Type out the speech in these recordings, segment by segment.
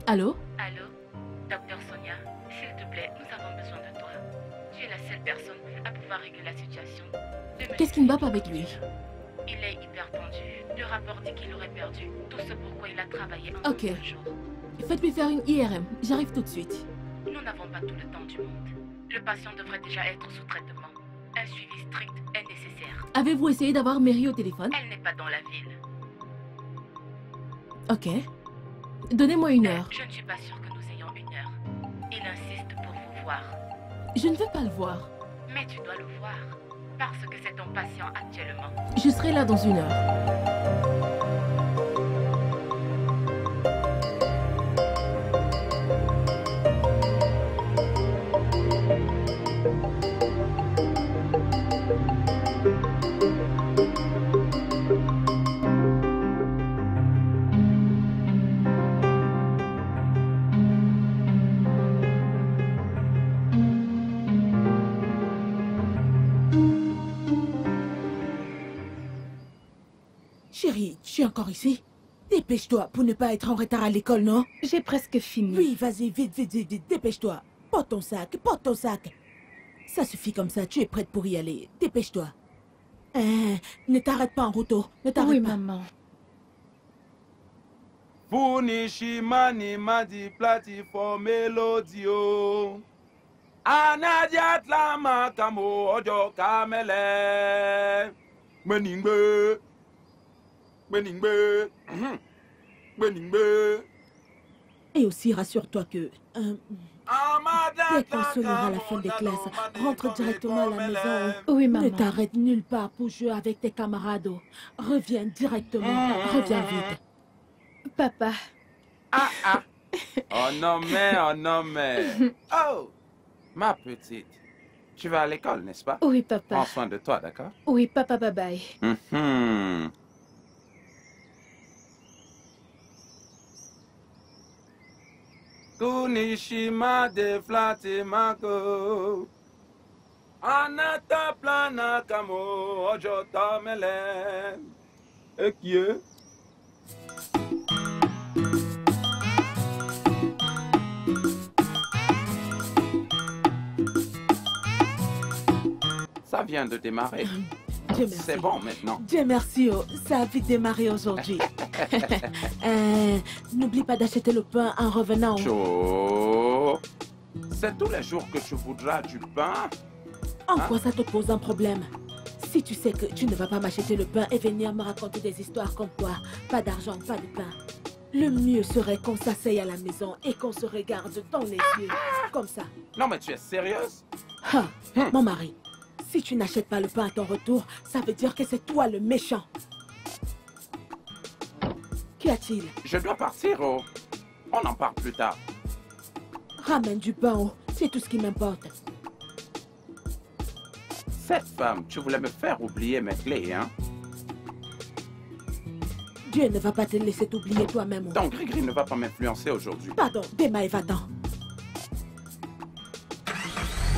Allô? Allô? Docteur Sonia, s'il te plaît, nous avons besoin de toi. Tu es la seule personne à pouvoir régler la situation. Qu'est-ce qui ne va pas avec lui? Il est hyper tendu. Le rapport dit qu'il aurait perdu tout ce pourquoi il a travaillé en Ok. 2 jours. Faites-lui faire une IRM. J'arrive tout de suite. Nous n'avons pas tout le temps du monde. Le patient devrait déjà être sous traitement. Un suivi strict est nécessaire. Avez-vous essayé d'avoir Mary au téléphone? Elle n'est pas dans la ville. Ok. Donnez-moi 1 heure. Je ne suis pas sûre que nous ayons 1 heure. Il insiste pour vous voir. Je ne veux pas le voir. Mais tu dois le voir. Parce que c'est ton patient actuellement. Je serai là dans 1 heure. Chérie, tu es encore ici? Dépêche-toi pour ne pas être en retard à l'école, non? J'ai presque fini. Oui, vas-y, vite, vite, vite, vite, dépêche-toi. Porte ton sac, porte ton sac. Ça suffit comme ça, tu es prête pour y aller. Dépêche-toi. Ne t'arrête pas en route, ne t'arrête Oui, pas. maman. Funishimani madi platiforme melodio. Anadiat lama kamo ojo kamele. Beningbe. Beningbe. Beningbe. Et aussi, rassure-toi que... dès qu'on sonnera la fin des classes, rentre directement à la maison. Oui, maman. Ne t'arrête nulle part pour jouer avec tes camarades. Reviens directement, reviens vite. Papa. Ah ah. Oh non mais. Oh, ma petite. Tu vas à l'école, n'est-ce pas? Oui, papa. Prends soin de toi, d'accord? Oui, papa, bye bye. Kunishima de flate mako. Anata plana kamo ojo tamele. Ekie. Ça vient de démarrer. Dieu merci. C'est bon maintenant. Dieu merci, ça a vite démarré aujourd'hui. N'oublie pas d'acheter le pain en revenant. Chaud. C'est tous les jours que tu voudras du pain? En quoi ça te pose un problème? Si tu sais que tu ne vas pas m'acheter le pain et venir me raconter des histoires comme quoi, pas d'argent, pas de pain. Le mieux serait qu'on s'asseye à la maison et qu'on se regarde dans les yeux, comme ça. Non mais tu es sérieuse? Mon mari, si tu n'achètes pas le pain à ton retour, ça veut dire que c'est toi le méchant. Qu'y a-t-il? Je dois partir, oh. On en parle plus tard. Ramène du pain, oh. C'est tout ce qui m'importe. Cette femme, tu voulais me faire oublier mes clés, hein? Dieu ne va pas te laisser t'oublier toi-même. Ton gris-gris ne va pas m'influencer aujourd'hui. Pardon, Dema et va-t'en.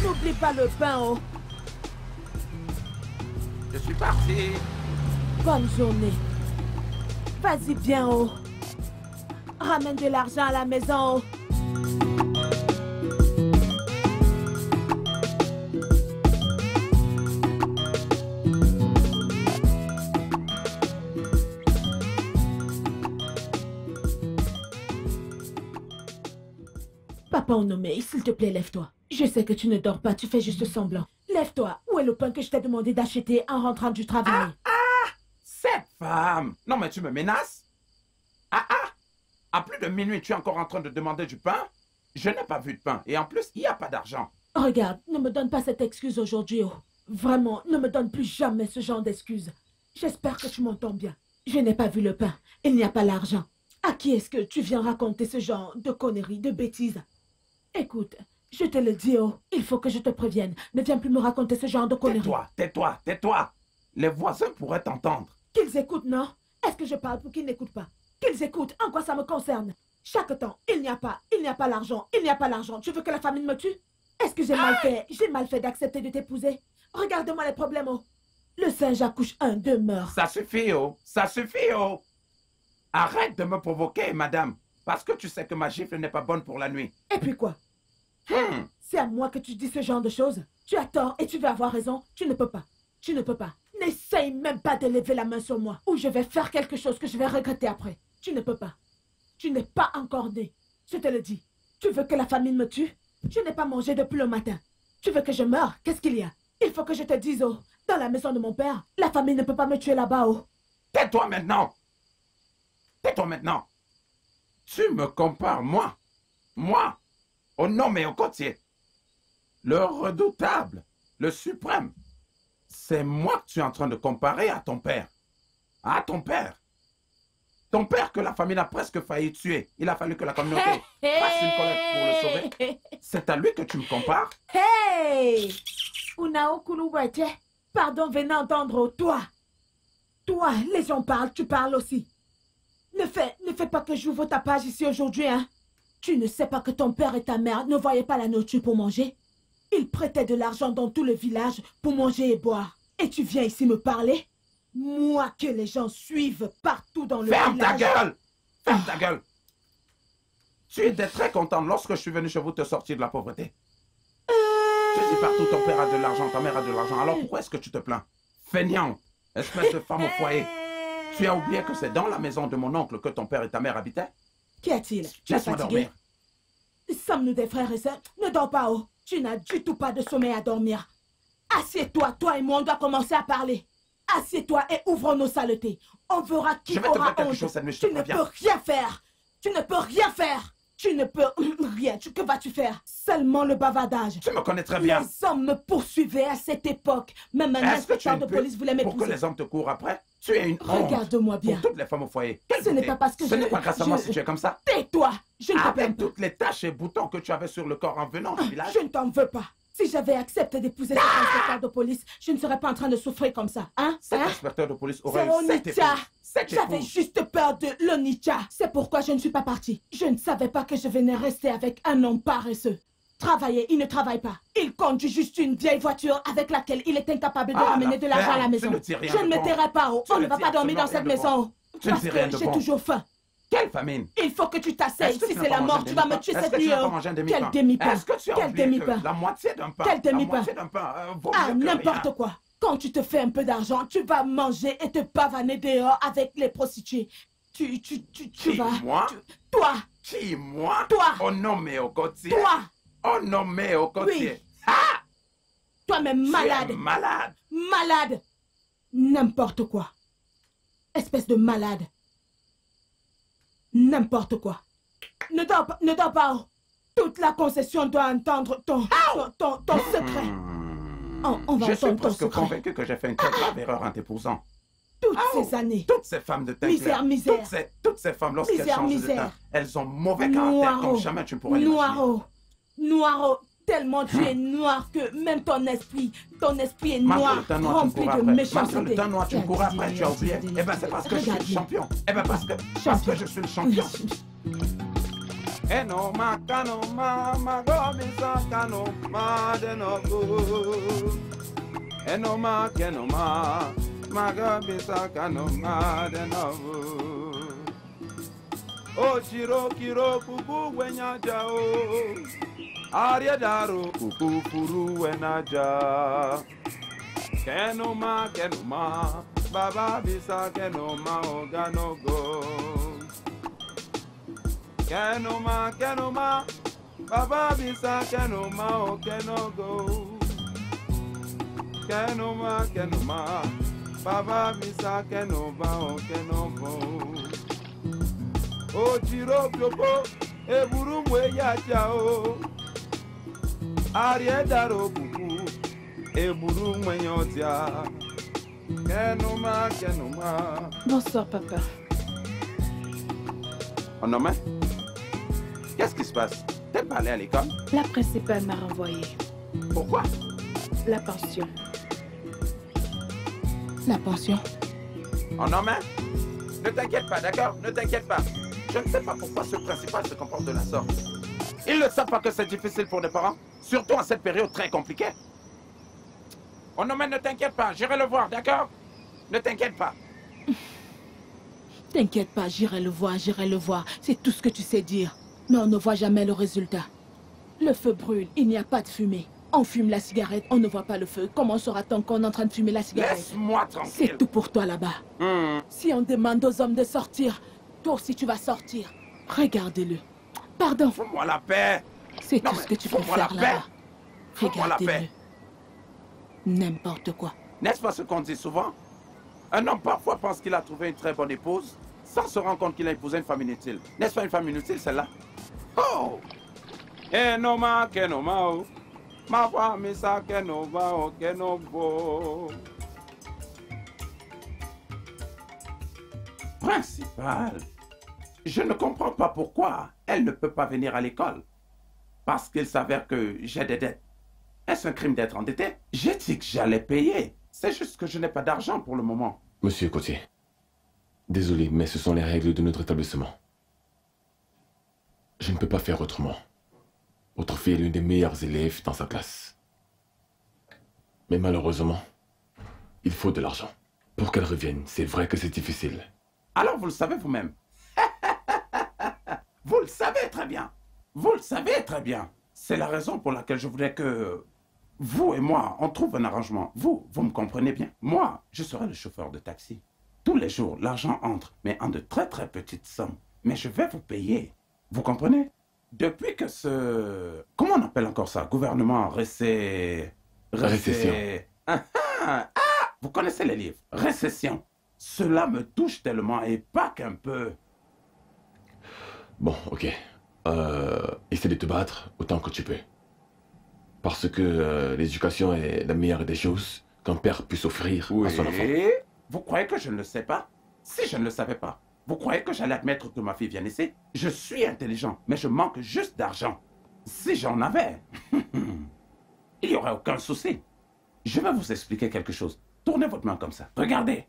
N'oublie pas le pain, oh. Je suis parti. Bonne journée. Vas-y bien, oh. Ramène de l'argent à la maison, oh. Papa Onome, s'il te plaît, lève-toi. Je sais que tu ne dors pas, tu fais juste semblant. Lève-toi. Où est le pain que je t'ai demandé d'acheter en rentrant du travail? Cette femme! Non mais tu me menaces? À plus de minuit, tu es encore en train de demander du pain? Je n'ai pas vu de pain. Et en plus, il n'y a pas d'argent. Regarde, ne me donne pas cette excuse aujourd'hui, oh. Vraiment, ne me donne plus jamais ce genre d'excuses. J'espère que tu m'entends bien. Je n'ai pas vu le pain. Il n'y a pas l'argent. À qui est-ce que tu viens raconter ce genre de conneries, de bêtises? Écoute, je te le dis, oh, il faut que je te prévienne. Ne viens plus me raconter ce genre de conneries. Tais-toi, tais-toi, tais-toi. Les voisins pourraient t'entendre. Qu'ils écoutent, non? Est-ce que je parle pour qu'ils n'écoutent pas? Qu'ils écoutent, en quoi ça me concerne? Chaque temps, il n'y a pas l'argent, il n'y a pas l'argent. Tu veux que la famine me tue? Est-ce que j'ai mal fait d'accepter de t'épouser? Regarde-moi les problèmes, oh. Le singe accouche 1, 2 meurt. Ça suffit, oh. Ça suffit, oh. Arrête de me provoquer, madame. Parce que tu sais que ma gifle n'est pas bonne pour la nuit. Et puis quoi? C'est à moi que tu dis ce genre de choses. Tu as tort et tu veux avoir raison. Tu ne peux pas. Tu ne peux pas. N'essaye même pas de lever la main sur moi ou je vais faire quelque chose que je vais regretter après. Tu ne peux pas. Tu n'es pas encore né. Je te le dis. Tu veux que la famine me tue? Je n'ai pas mangé depuis le matin. Tu veux que je meure? Qu'est-ce qu'il y a? Il faut que je te dise, oh, dans la maison de mon père, la famille ne peut pas me tuer là-bas, oh. Tais-toi maintenant. Tais-toi maintenant. Tu me compares, moi, au nom et au côtier. Le redoutable, le suprême. C'est moi que tu es en train de comparer à ton père. À ton père. Ton père que la famille a presque failli tuer. Il a fallu que la communauté fasse une collecte pour le sauver. C'est à lui que tu me compares? Hey! Unao Kuluwete. Pardon, venez entendre, toi. Toi, les gens parlent, tu parles aussi. Ne fais pas que j'ouvre ta page ici aujourd'hui, hein. Tu ne sais pas que ton père et ta mère ne voyaient pas la nourriture pour manger? Ils prêtaient de l'argent dans tout le village pour manger et boire. Et tu viens ici me parler? Moi que les gens suivent partout dans le village. Ferme ta gueule! Ferme ta gueule! Tu étais très contente lorsque je suis venu chez vous te sortir de la pauvreté. Tu dis partout ton père a de l'argent, ta mère a de l'argent. Alors pourquoi est-ce que tu te plains? Feignante, espèce de femme au foyer. Tu as oublié que c'est dans la maison de mon oncle que ton père et ta mère habitaient? Qu'y a-t-il? Tu es Laisse-moi fatigué? dormir. Sommes-nous des frères et sœurs? Ne dors pas, oh. Tu n'as du tout pas de sommeil à dormir. Assieds-toi, toi et moi, on doit commencer à parler. Assieds-toi et ouvre nos saletés. On verra qui Je vais te aura faire quelque honte. chose cette nuit, je te Tu ne préviens. peux rien faire. Tu ne peux rien faire. Tu ne peux rien. Que vas-tu faire? Seulement le bavardage. Tu me connais très bien. Les hommes me poursuivaient à cette époque. Même un Est-ce que tu es inspecteur une de pute police voulait pour que m'épouser. les hommes te courent après? Tu es une honte Regarde-moi bien. pour toutes les femmes au foyer. Quelle Ce n'est beauté. pas parce que Ce je- n'est pas grâce à moi je- si tu es comme ça. Tais-toi. Je ne te plains Avec pas. toutes les taches et boutons que tu avais sur le corps en venant du village. Je ne t'en veux pas. Si j'avais accepté d'épouser cet inspecteur de police, je ne serais pas en train de souffrir comme ça. Hein? Cet Hein? inspecteur de police C'est aurait eu cette Onitsha. épouse. Cette J'avais épouse. juste peur de l'Onitsha. C'est pourquoi je ne suis pas partie. Je ne savais pas que je venais rester avec un homme paresseux. Travailler, il ne travaille pas. Il conduit juste une vieille voiture avec laquelle il est incapable de Ah, ramener de l'argent à la ferme. maison. Tu ne dis rien Je de ne me bon. tairai pas. Oh. Tu On ne ne va dis pas dormir dans absolument cette rien de maison. Tu ne Parce dis rien que de j'ai bon. toujours faim. Quelle famine? Il faut que tu t'asseyes. Est-ce que Si tu c'est n'as la pas mort, mangé tu un vas me demi-pain? tuer Est-ce cette que tu nuit. n'as pas Oh. mangé un Quel demi-pain? demi-pain? Est-ce que tu as Quel oublié que demi-pain? la moitié d'un pain, Quel demi-pain? la moitié d'un pain vaut Ah, mieux que n'importe rien. quoi. Quand tu te fais un peu d'argent, tu vas manger et te pavaner dehors avec les prostituées. Tu Qui, vas... moi? Toi, Qui, moi? Toi. Au nommé au côtier. toi, Au nommé au côtier. toi-même Tu es malade, malade. malade. N'importe quoi. Espèce de malade. N'importe quoi. Ne dors pas, ne dors pas. Oh. Toute la concession doit entendre ton secret. On va Je suis entendre ton presque secret. convaincu que j'ai fait une très grave erreur en t'épousant. Toutes ces années. Toutes ces femmes de teint Misère, clair, misère. toutes ces femmes, lorsqu'elles Misère, changent de misère. teint, elles ont mauvais caractère comme jamais tu ne pourrais l'imaginer. Noiro. Noiro. Tellement tu es noir que même ton esprit est Malgré noir, le teint noir, tu me rempli cours de après. Malgré méchanceté. le teint noir, tu me cours après, tu as oublié. Eh ben, c'est parce que je suis le Regarde. champion. Eh ben, parce que je suis le champion. Eno makano ma gomisa kano ma de no go. Eno ma gomisa kano ma de no go. O chiro kiro kuku wenya jao. Arya daro kuku furu wenaja. Kenoma baba bisa kenoma ogano go. Kenoma, Baba bisa kenoma o kenogo. Kenoma, Baba bisa kenoma o kenogo. O chiro piopo, e buru mwe ya chao. Arie daro kuku, e buru mwe nyotia. Kenoma. Bonsoir, papa. On nomme? Qu'est-ce qui se passe? T'es pas allé à l'école? La principale m'a renvoyé. Pourquoi? La pension. La pension. On nomme? Ne t'inquiète pas, d'accord? Ne t'inquiète pas. Je ne sais pas pourquoi ce principal se comporte de la sorte. Ils ne savent pas que c'est difficile pour les parents, surtout en cette période très compliquée. On nomme, ne t'inquiète pas, j'irai le voir, d'accord? Ne t'inquiète pas. T'inquiète pas, j'irai le voir, C'est tout ce que tu sais dire. Mais on ne voit jamais le résultat. Le feu brûle, il n'y a pas de fumée. On fume la cigarette, on ne voit pas le feu. Comment saura-t-on qu'on est en train de fumer la cigarette? Laisse-moi tranquille. C'est tout pour toi là-bas. Si on demande aux hommes de sortir, toi aussi tu vas sortir. Regardez-le. Pardon. Fous-moi la paix. C'est tout ce que tu peux faire là-bas. Regardez-le. N'importe quoi. N'est-ce pas ce qu'on dit souvent? Un homme parfois pense qu'il a trouvé une très bonne épouse sans se rendre compte qu'il a épousé une femme inutile. N'est-ce pas une femme inutile celle-là? Oh! Kenoma, kenoma, oh. Ma voix, misa, kenova, oh, kenobo. Principal, je ne comprends pas pourquoi elle ne peut pas venir à l'école. Parce qu'il s'avère que j'ai des dettes. Est-ce un crime d'être endetté? J'ai dit que j'allais payer. C'est juste que je n'ai pas d'argent pour le moment. Monsieur Cotier, désolé, mais ce sont les règles de notre établissement. Je ne peux pas faire autrement. Votre fille est l'une des meilleures élèves dans sa classe. Mais malheureusement, il faut de l'argent. Pour qu'elle revienne, c'est vrai que c'est difficile. Alors vous le savez vous-même. Vous le savez très bien. Vous le savez très bien. C'est la raison pour laquelle je voudrais que vous et moi, on trouve un arrangement. Vous me comprenez bien. Moi, je serai le chauffeur de taxi. Tous les jours, l'argent entre, mais en de très très petites sommes. Mais je vais vous payer. Vous comprenez? Depuis que ce... Comment on appelle encore ça? Gouvernement récession. Vous connaissez les livres. Récession. Cela me touche tellement et pas qu'un peu. Bon, ok. Essaie de te battre autant que tu peux. Parce que l'éducation est la meilleure des choses qu'un père puisse offrir à son enfant. Vous croyez que je ne le sais pas? Si je ne le savais pas, vous croyez que j'allais admettre que ma fille vienne ici? Je suis intelligent, mais je manque juste d'argent. Si j'en avais, il n'y aurait aucun souci. Je vais vous expliquer quelque chose. Tournez votre main comme ça. Regardez.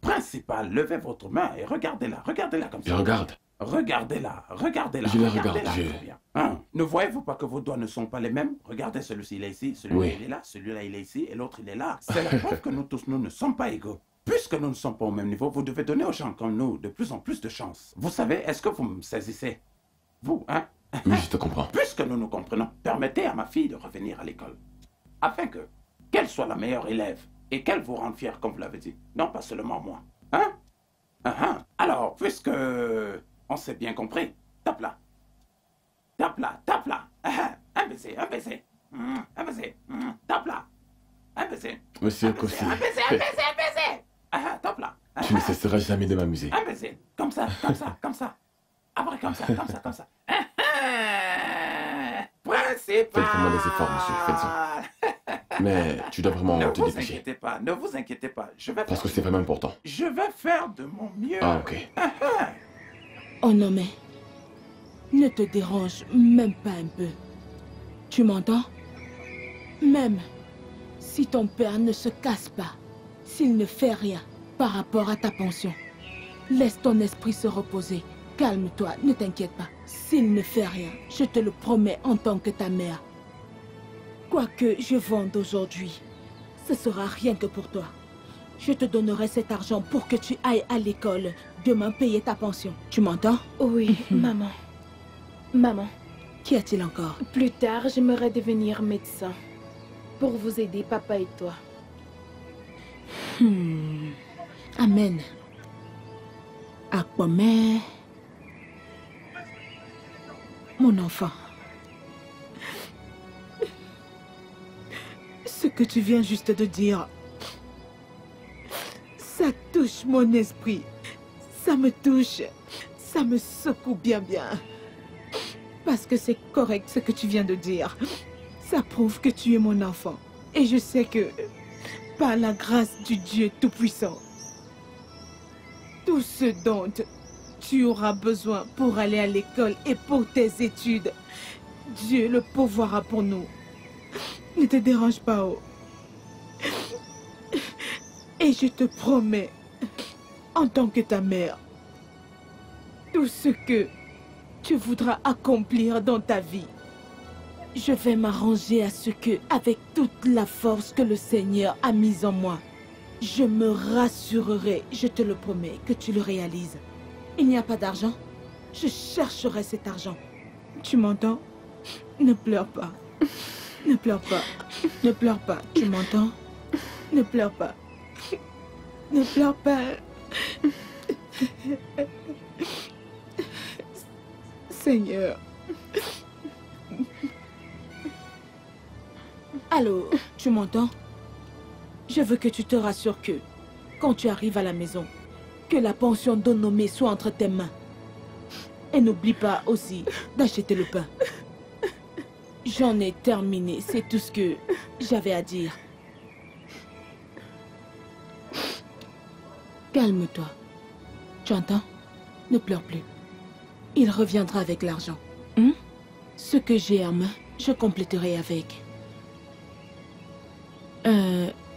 Principal, levez votre main et regardez-la. Regardez-la comme ça. Je regarde. Regardez-la, regardez-la. Je la regarde, Hein? Ne voyez-vous pas que vos doigts ne sont pas les mêmes? Regardez, celui-ci il est ici, celui-là Oui. il est là, celui-là il est ici et l'autre il est là. C'est la preuve que nous tous, nous ne sommes pas égaux. Puisque nous ne sommes pas au même niveau, vous devez donner aux gens comme nous de plus en plus de chance. Vous savez, est-ce que vous me saisissez? Vous, hein? Oui, je te comprends. Puisque nous nous comprenons, permettez à ma fille de revenir à l'école. Afin qu'elle soit la meilleure élève et qu'elle vous rende fière, comme vous l'avez dit. Non, pas seulement moi. Hein? Alors, puisque on s'est bien compris, tape là. Tape là, tape là. Un baiser, un baiser. Un baiser. Tape là. Un baiser. Monsieur Kossi, Un baiser, un baiser, un baiser. Tape là. tu ne cesseras jamais de m'amuser. Un baiser. Comme ça, comme ça, comme ça. Après, comme ça, comme ça, comme ça. Principal. Faites vraiment des efforts, monsieur, faites-en. Mais tu dois vraiment Ne te vous dépêcher. inquiétez pas, ne vous inquiétez pas. Je vais Parce que faire... c'est vraiment important. Je vais faire de mon mieux. Ah, ok. Oh non mais, ne te dérange même pas un peu. Tu m'entends? Même si ton père ne se casse pas, s'il ne fait rien par rapport à ta pension, laisse ton esprit se reposer. Calme-toi, ne t'inquiète pas. S'il ne fait rien, je te le promets en tant que ta mère. Quoi que je vende aujourd'hui, ce sera rien que pour toi. Je te donnerai cet argent pour que tu ailles à l'école. Demain, payer ta pension. Tu m'entends? Oui, maman. Maman, Qu'y a-t-il encore? plus tard, j'aimerais devenir médecin. Pour vous aider, papa et toi. Amen. Aquaman. Mon enfant. Ce que tu viens juste de dire, ça touche mon esprit. Ça me touche. Ça me secoue bien. Parce que c'est correct ce que tu viens de dire. Ça prouve que tu es mon enfant. Et je sais que, par la grâce du Dieu Tout-Puissant, tout ce dont tu auras besoin pour aller à l'école et pour tes études, Dieu le pourvoira pour nous. Ne te dérange pas, oh. Et je te promets, en tant que ta mère, tout ce que tu voudras accomplir dans ta vie, je vais m'arranger à ce que, avec toute la force que le Seigneur a mise en moi, Je me rassurerai, je te le promets, que tu le réalises. Il n'y a pas d'argent. Je chercherai cet argent. Tu m'entends? Ne pleure pas. Ne pleure pas. Ne pleure pas. Tu m'entends? Ne pleure pas. Ne pleure pas. Seigneur. Allô, tu m'entends? Je veux que tu te rassures que, quand tu arrives à la maison, que la pension d'Onomé soit entre tes mains. Et n'oublie pas aussi d'acheter le pain. J'en ai terminé, c'est tout ce que j'avais à dire. Calme-toi. Tu entends? Ne pleure plus. Il reviendra avec l'argent. Ce que j'ai en main, je compléterai avec.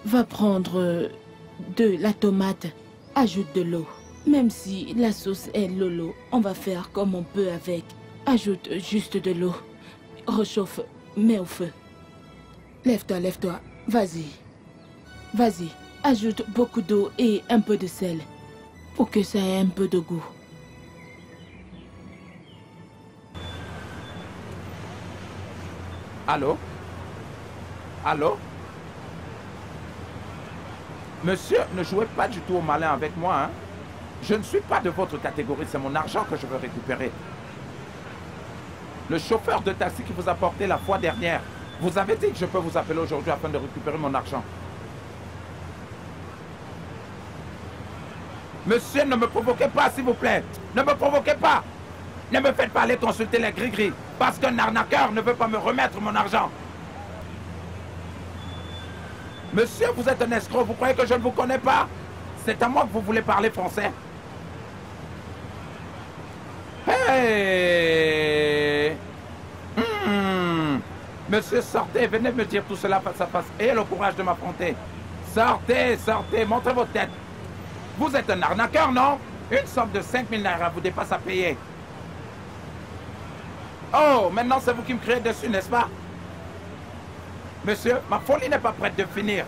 Va prendre de la tomate. Ajoute de l'eau. Même si la sauce est lolo, on va faire comme on peut avec. Ajoute juste de l'eau. Rechauffe, mets au feu. Lève-toi, lève-toi. Vas-y. Vas-y. Ajoute beaucoup d'eau et un peu de sel. Pour que ça ait un peu de goût. Allô? Allô? Monsieur, ne jouez pas du tout au malin avec moi, hein? Je ne suis pas de votre catégorie, c'est mon argent que je veux récupérer. Le chauffeur de taxi qui vous a porté la fois dernière, vous avez dit que je peux vous appeler aujourd'hui afin de récupérer mon argent. Monsieur, ne me provoquez pas, s'il vous plaît. Ne me provoquez pas. Ne me faites pas aller consulter les gris-gris, parce qu'un arnaqueur ne veut pas me remettre mon argent. Monsieur, vous êtes un escroc, vous croyez que je ne vous connais pas? C'est à moi que vous voulez parler français. Hey! Monsieur, sortez, venez me dire tout cela face à face. Ayez le courage de m'affronter. Sortez, sortez, montrez votre tête. Vous êtes un arnaqueur, non? Une somme de 5000 naira vous dépasse à payer. Oh, maintenant c'est vous qui me criez dessus, n'est-ce pas? Monsieur, ma folie n'est pas prête de finir.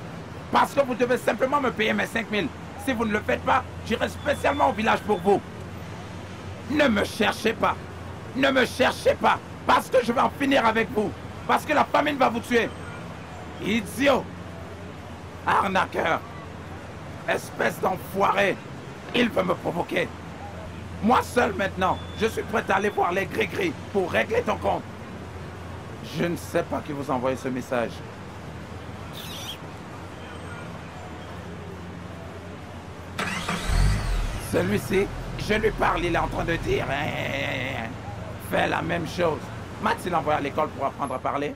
Parce que vous devez simplement me payer mes 5000. Si vous ne le faites pas, j'irai spécialement au village pour vous. Ne me cherchez pas. Ne me cherchez pas. Parce que je vais en finir avec vous. Parce que la famine va vous tuer. Idiot. Arnaqueur. Espèce d'enfoiré. Il veut me provoquer. Moi seul maintenant, je suis prêt à aller voir les gris-gris pour régler ton compte. Je ne sais pas qui vous a envoyé ce message. Celui-ci, je lui parle, il est en train de dire... Fais la même chose. Max, il envoie à l'école pour apprendre à parler.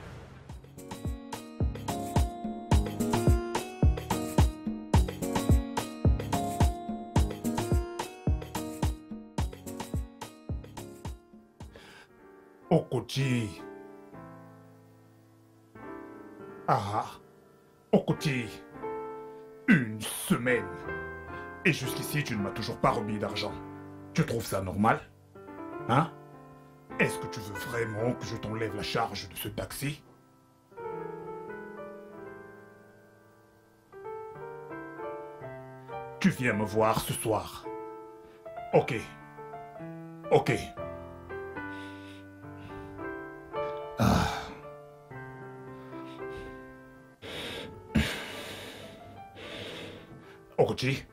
Okoti. Ah, Okoti. Une semaine. Et jusqu'ici, tu ne m'as toujours pas remis d'argent. Tu trouves ça normal? Hein? Est-ce que tu veux vraiment que je t'enlève la charge de ce taxi? Tu viens me voir ce soir. Ok. Ok. Ah. Okoti?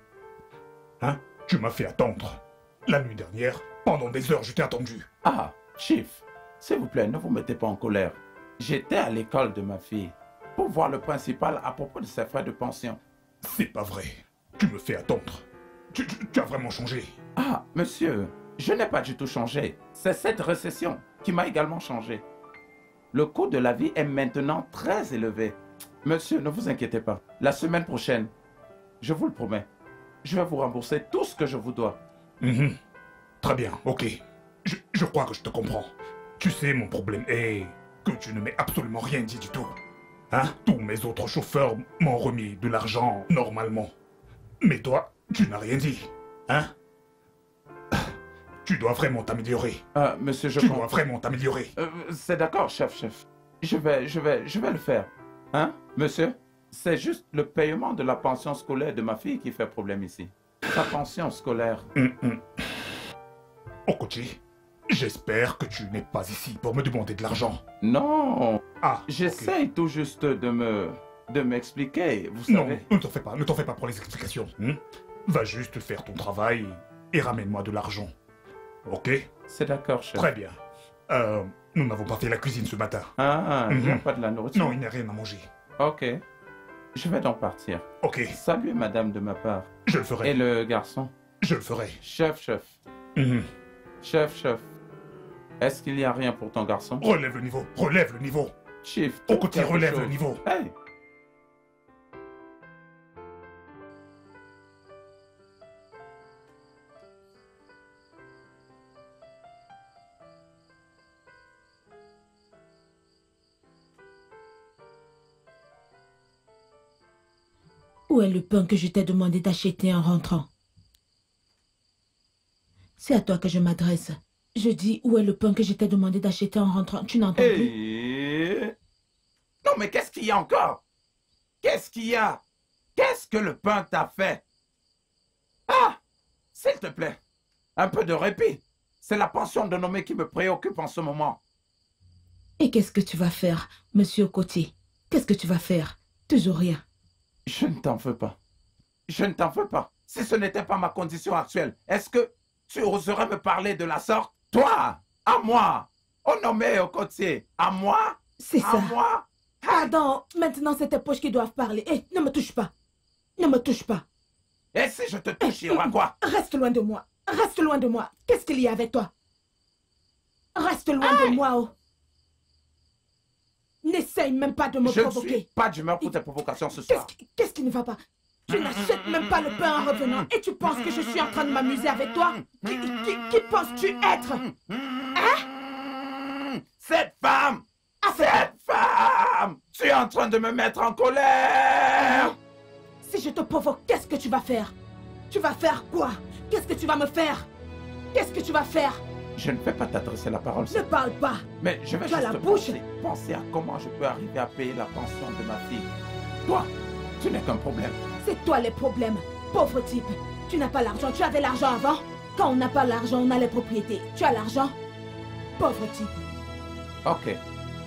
Hein? Tu m'as fait attendre. La nuit dernière, pendant des heures, je t'ai attendu. Ah, Chief, s'il vous plaît, ne vous mettez pas en colère. J'étais à l'école de ma fille pour voir le principal à propos de ses frais de pension. C'est pas vrai. Tu me fais attendre. Tu as vraiment changé. Ah, monsieur, je n'ai pas du tout changé. C'est cette récession qui m'a également changé. Le coût de la vie est maintenant très élevé. Monsieur, ne vous inquiétez pas. La semaine prochaine, je vous le promets, je vais vous rembourser tout ce que je vous dois. Très bien, ok. Je crois que je te comprends. Tu sais, mon problème est que tu ne m'as absolument rien dit du tout. Hein? Tous mes autres chauffeurs m'ont remis de l'argent normalement. Mais toi, tu n'as rien dit. Hein? Tu dois vraiment t'améliorer. Monsieur, Tu dois vraiment t'améliorer. C'est d'accord, chef. Je vais le faire. Hein, monsieur? C'est juste le paiement de la pension scolaire de ma fille qui fait problème ici. Sa pension scolaire. Okochi, j'espère que tu n'es pas ici pour me demander de l'argent. Non. Ah, J'essaye tout juste de m'expliquer, vous non, savez. ne t'en fais pas pour les explications. Va juste faire ton travail et ramène-moi de l'argent. Ok? C'est d'accord, chef. Très bien. Nous n'avons pas fait la cuisine ce matin. Ah, il n'y a pas de la nourriture? Non, il n'y a rien à manger. Ok. Je vais donc partir. Ok, Salut, madame, de ma part. je le ferai. Et le garçon? Je le ferai. Chef. Chef. Est-ce qu'il n'y a rien pour ton garçon? Relève le niveau, relève le niveau. Chief, Okochi, quelque relève chose. le niveau. Hey! Où est le pain que je t'ai demandé d'acheter en rentrant? C'est à toi que je m'adresse. Je dis, où est le pain que je t'ai demandé d'acheter en rentrant? Tu n'entends plus? Et... Non, mais qu'est-ce qu'il y a encore? Qu'est-ce qu'il y a? Qu'est-ce que le pain t'a fait? Ah! S'il te plaît, un peu de répit. C'est la pension de nommé qui me préoccupe en ce moment. Et qu'est-ce que tu vas faire, monsieur Okochi? Qu'est-ce que tu vas faire? Toujours rien. Je ne t'en veux pas. Je ne t'en veux pas. Si ce n'était pas ma condition actuelle, est-ce que tu oserais me parler de la sorte? Toi, à moi, au nommé au côtier, à moi? C'est À ça. moi? Pardon, maintenant c'est tes poches qui doivent parler. Hé, ne me touche pas. Ne me touche pas. Et si je te touche, il y aura quoi? Reste loin de moi. Reste loin de moi. Qu'est-ce qu'il y a avec toi? Reste loin de moi, oh. N'essaye même pas de me Je ne provoquer. suis pas d'humeur pour tes provocations ce soir. Qu'est-ce qui ne va pas? Je n'achète même pas le pain en revenant. Et tu penses que je suis en train de m'amuser avec toi? Qui penses-tu être? Cette femme! Cette femme! Tu es en train de me mettre en colère! Si je te provoque, qu'est-ce que tu vas faire? Tu vas faire quoi? Qu'est-ce que tu vas me faire? Qu'est-ce que tu vas faire? Je ne vais pas t'adresser la parole. Ne parle pas. Mais je vais Tu as juste la bouche. penser à comment je peux arriver à payer la pension de ma fille. Toi, tu n'es qu'un problème. C'est toi les problèmes. Pauvre type. Tu n'as pas l'argent. Tu avais l'argent avant? Quand on n'a pas l'argent, on a les propriétés. Tu as l'argent? Pauvre type. Ok.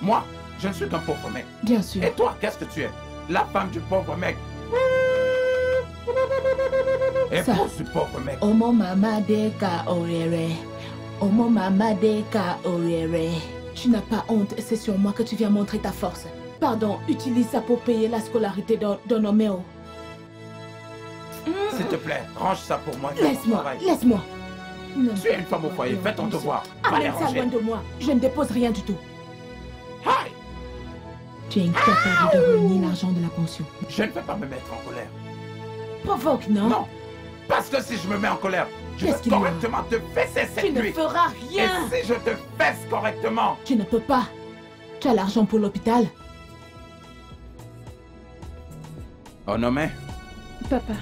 Moi, je ne suis qu'un pauvre mec. Bien sûr. Et toi, qu'est-ce que tu es? La femme du pauvre mec. Épouse du pauvre mec. Omo mama deka orere. Omo mama deka orere. Tu n'as pas honte, c'est sur moi que tu viens montrer ta force. Pardon, utilise ça pour payer la scolarité de Oméo. S'il te plaît, range ça pour moi. et fais ton Laisse-moi, travail. laisse-moi. Tu es une femme au foyer, fais ton devoir. Va les Amène ça ranger. loin de moi. Je ne dépose rien du tout. Aïe! Tu es incapable de réunir l'argent de la pension. Je ne vais pas me mettre en colère. Provoque, non? Non, parce que si je me mets en colère, je vais Qu'est-ce qu'il y a? correctement te fesser Tu cette ne nuit. feras Et rien. si je te fesse correctement, Tu ne peux pas. Tu as l'argent pour l'hôpital. oh non mais, Papa,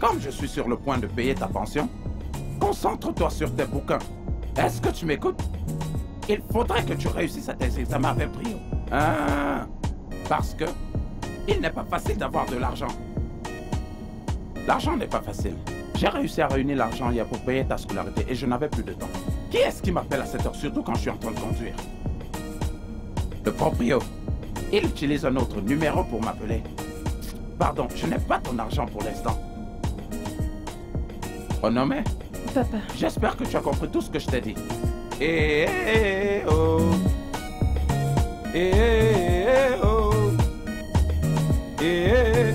comme je suis sur le point de payer ta pension, concentre-toi sur tes bouquins. Est-ce que tu m'écoutes? Il faudrait que tu réussisses à tes examens avec brio. Ah, parce que il n'est pas facile d'avoir de l'argent. L'argent n'est pas facile. J'ai réussi à réunir l'argent hier pour payer ta scolarité et je n'avais plus de temps. Qui est-ce qui m'appelle à cette heure, surtout quand je suis en train de conduire? Le proprio. Il utilise un autre numéro pour m'appeler. Pardon, je n'ai pas ton argent pour l'instant. Oh non mais, papa, j'espère que tu as compris tout ce que je t'ai dit. Eh oh. Eh oh. Eh.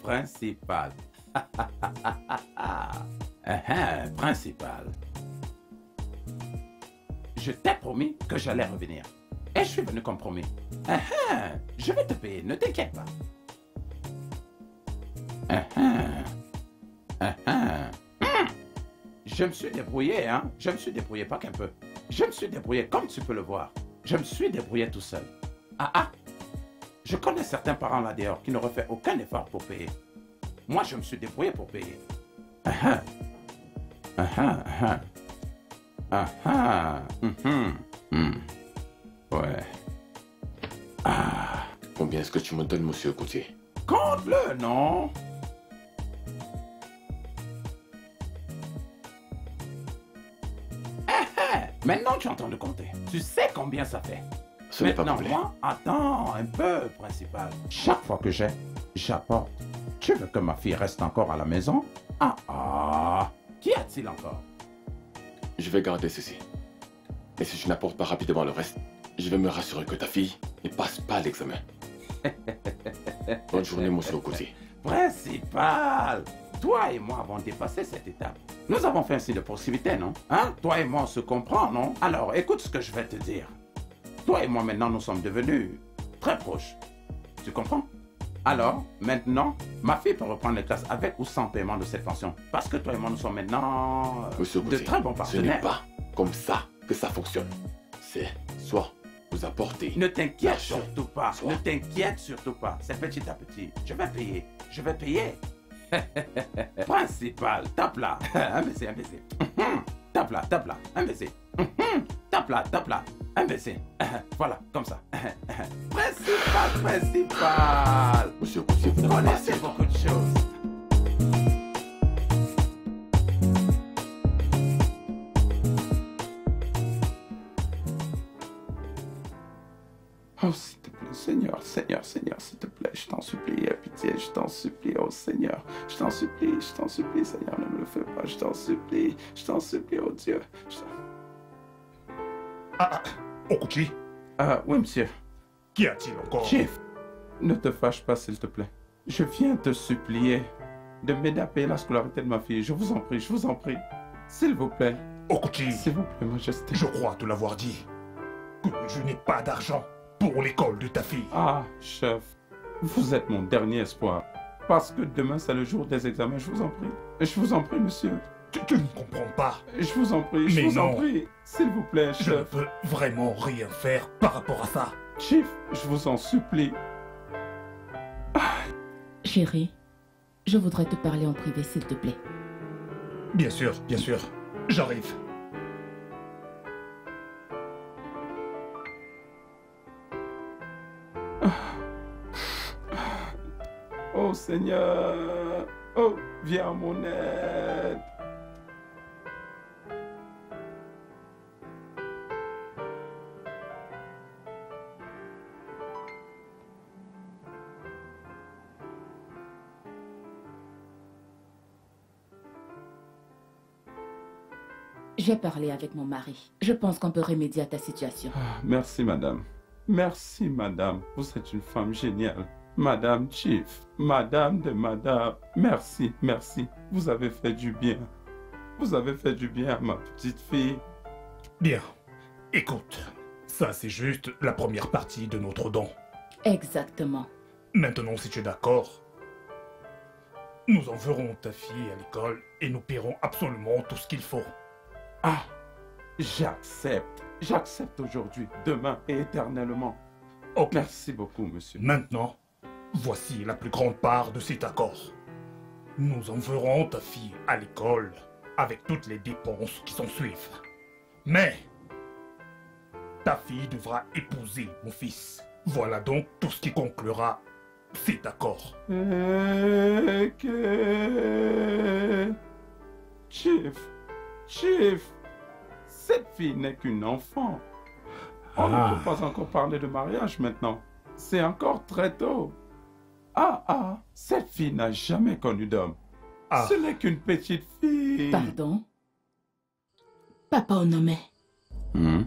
Principal. Principal. Je t'ai promis que j'allais revenir. Et je suis venu comme promis. Je vais te payer, ne t'inquiète pas. Je me suis débrouillé, hein. Je me suis débrouillé, pas qu'un peu. Je me suis débrouillé, comme tu peux le voir. Je me suis débrouillé tout seul. Je connais certains parents là dehors qui n'auraient fait aucun effort pour payer. Moi, je me suis débrouillé pour payer. Ouais. Combien est-ce que tu me donnes, monsieur Coutier? Compte-le, non? Maintenant, tu es en train de compter. Tu sais combien ça fait. Ce n'est pas Maintenant, complet. moi, attends un peu, principal. Chaque fois que j'apporte. Tu veux que ma fille reste encore à la maison? Qu'y a-t-il encore? Je vais garder ceci. Et si je n'apporte pas rapidement le reste, je vais me rassurer que ta fille ne passe pas l'examen. Bonne journée, monsieur Coutier. Principal, toi et moi avons dépassé cette étape. Nous avons fait ainsi de possibilité, non? Hein? Toi et moi, on se comprend, non? Alors, écoute ce que je vais te dire. Toi et moi, maintenant, nous sommes devenus très proches. Tu comprends? Alors, maintenant, ma fille peut reprendre les classes avec ou sans paiement de cette pension. Parce que toi et moi, nous sommes maintenant Monsieur de Coutier, très bons ce partenaires. n'est pas comme ça que ça fonctionne. C'est soit vous apportez... Ne t'inquiète l'argent, surtout pas. soit- Ne t'inquiète surtout pas. C'est petit à petit. Je vais payer. Je vais payer. Principal, tape là. Imbécile, imbécile. Tape là, tape là. Imbécile. Tape là, tape là. Imbécile. Voilà, comme ça. Principal, principal. Monsieur Coutier, vous Vous n'avez pas connaissez assez de beaucoup de choses. Oh, s'il te plaît, Seigneur, Seigneur, Seigneur, s'il te plaît, je t'en supplie, aie pitié, je t'en supplie, oh Seigneur, je t'en supplie, Seigneur, ne me le fais pas, je t'en supplie, oh Dieu. Okuchi, Oui, monsieur. qu'y a-t-il encore? Chief, ne te fâche pas, s'il te plaît. Je viens te supplier de m'aider à payer la scolarité de ma fille, je vous en prie, s'il vous plaît, Okuchi, s'il vous plaît, majesté. je crois te l'avoir dit que je n'ai pas d'argent pour l'école de ta fille. Ah, chef, vous êtes mon dernier espoir. Parce que demain, c'est le jour des examens, je vous en prie, monsieur. Tu ne comprends pas. Je vous en prie, Mais je vous en non. prie. S'il vous plaît, Je ne chef. peux vraiment rien faire par rapport à ça. Chief, je vous en supplie. Chérie, je voudrais te parler en privé, s'il te plaît. Bien sûr, j'arrive. Oh Seigneur, oh, viens à mon aide. J'ai parlé avec mon mari. Je pense qu'on peut remédier à ta situation. Merci, madame. Merci, madame. Vous êtes une femme géniale. Madame Chief, madame de madame. Merci, merci. Vous avez fait du bien. Vous avez fait du bien à ma petite fille. Bien. Écoute, ça c'est juste la première partie de notre don. Exactement. Maintenant, si tu es d'accord, nous enverrons ta fille à l'école et nous paierons absolument tout ce qu'il faut. Ah, j'accepte. J'accepte aujourd'hui, demain et éternellement. Ok. Merci beaucoup, monsieur. Maintenant, voici la plus grande part de cet accord. Nous enverrons ta fille à l'école avec toutes les dépenses qui s'en suivent. Mais, ta fille devra épouser mon fils. Voilà donc tout ce qui conclura cet accord. Chief, cette fille n'est qu'une enfant. On ne Ah. peut pas encore parler de mariage maintenant. C'est encore très tôt. Cette fille n'a jamais connu d'homme. Ah. Ce n'est qu'une petite fille. Pardon? Papa Onome. Hmm?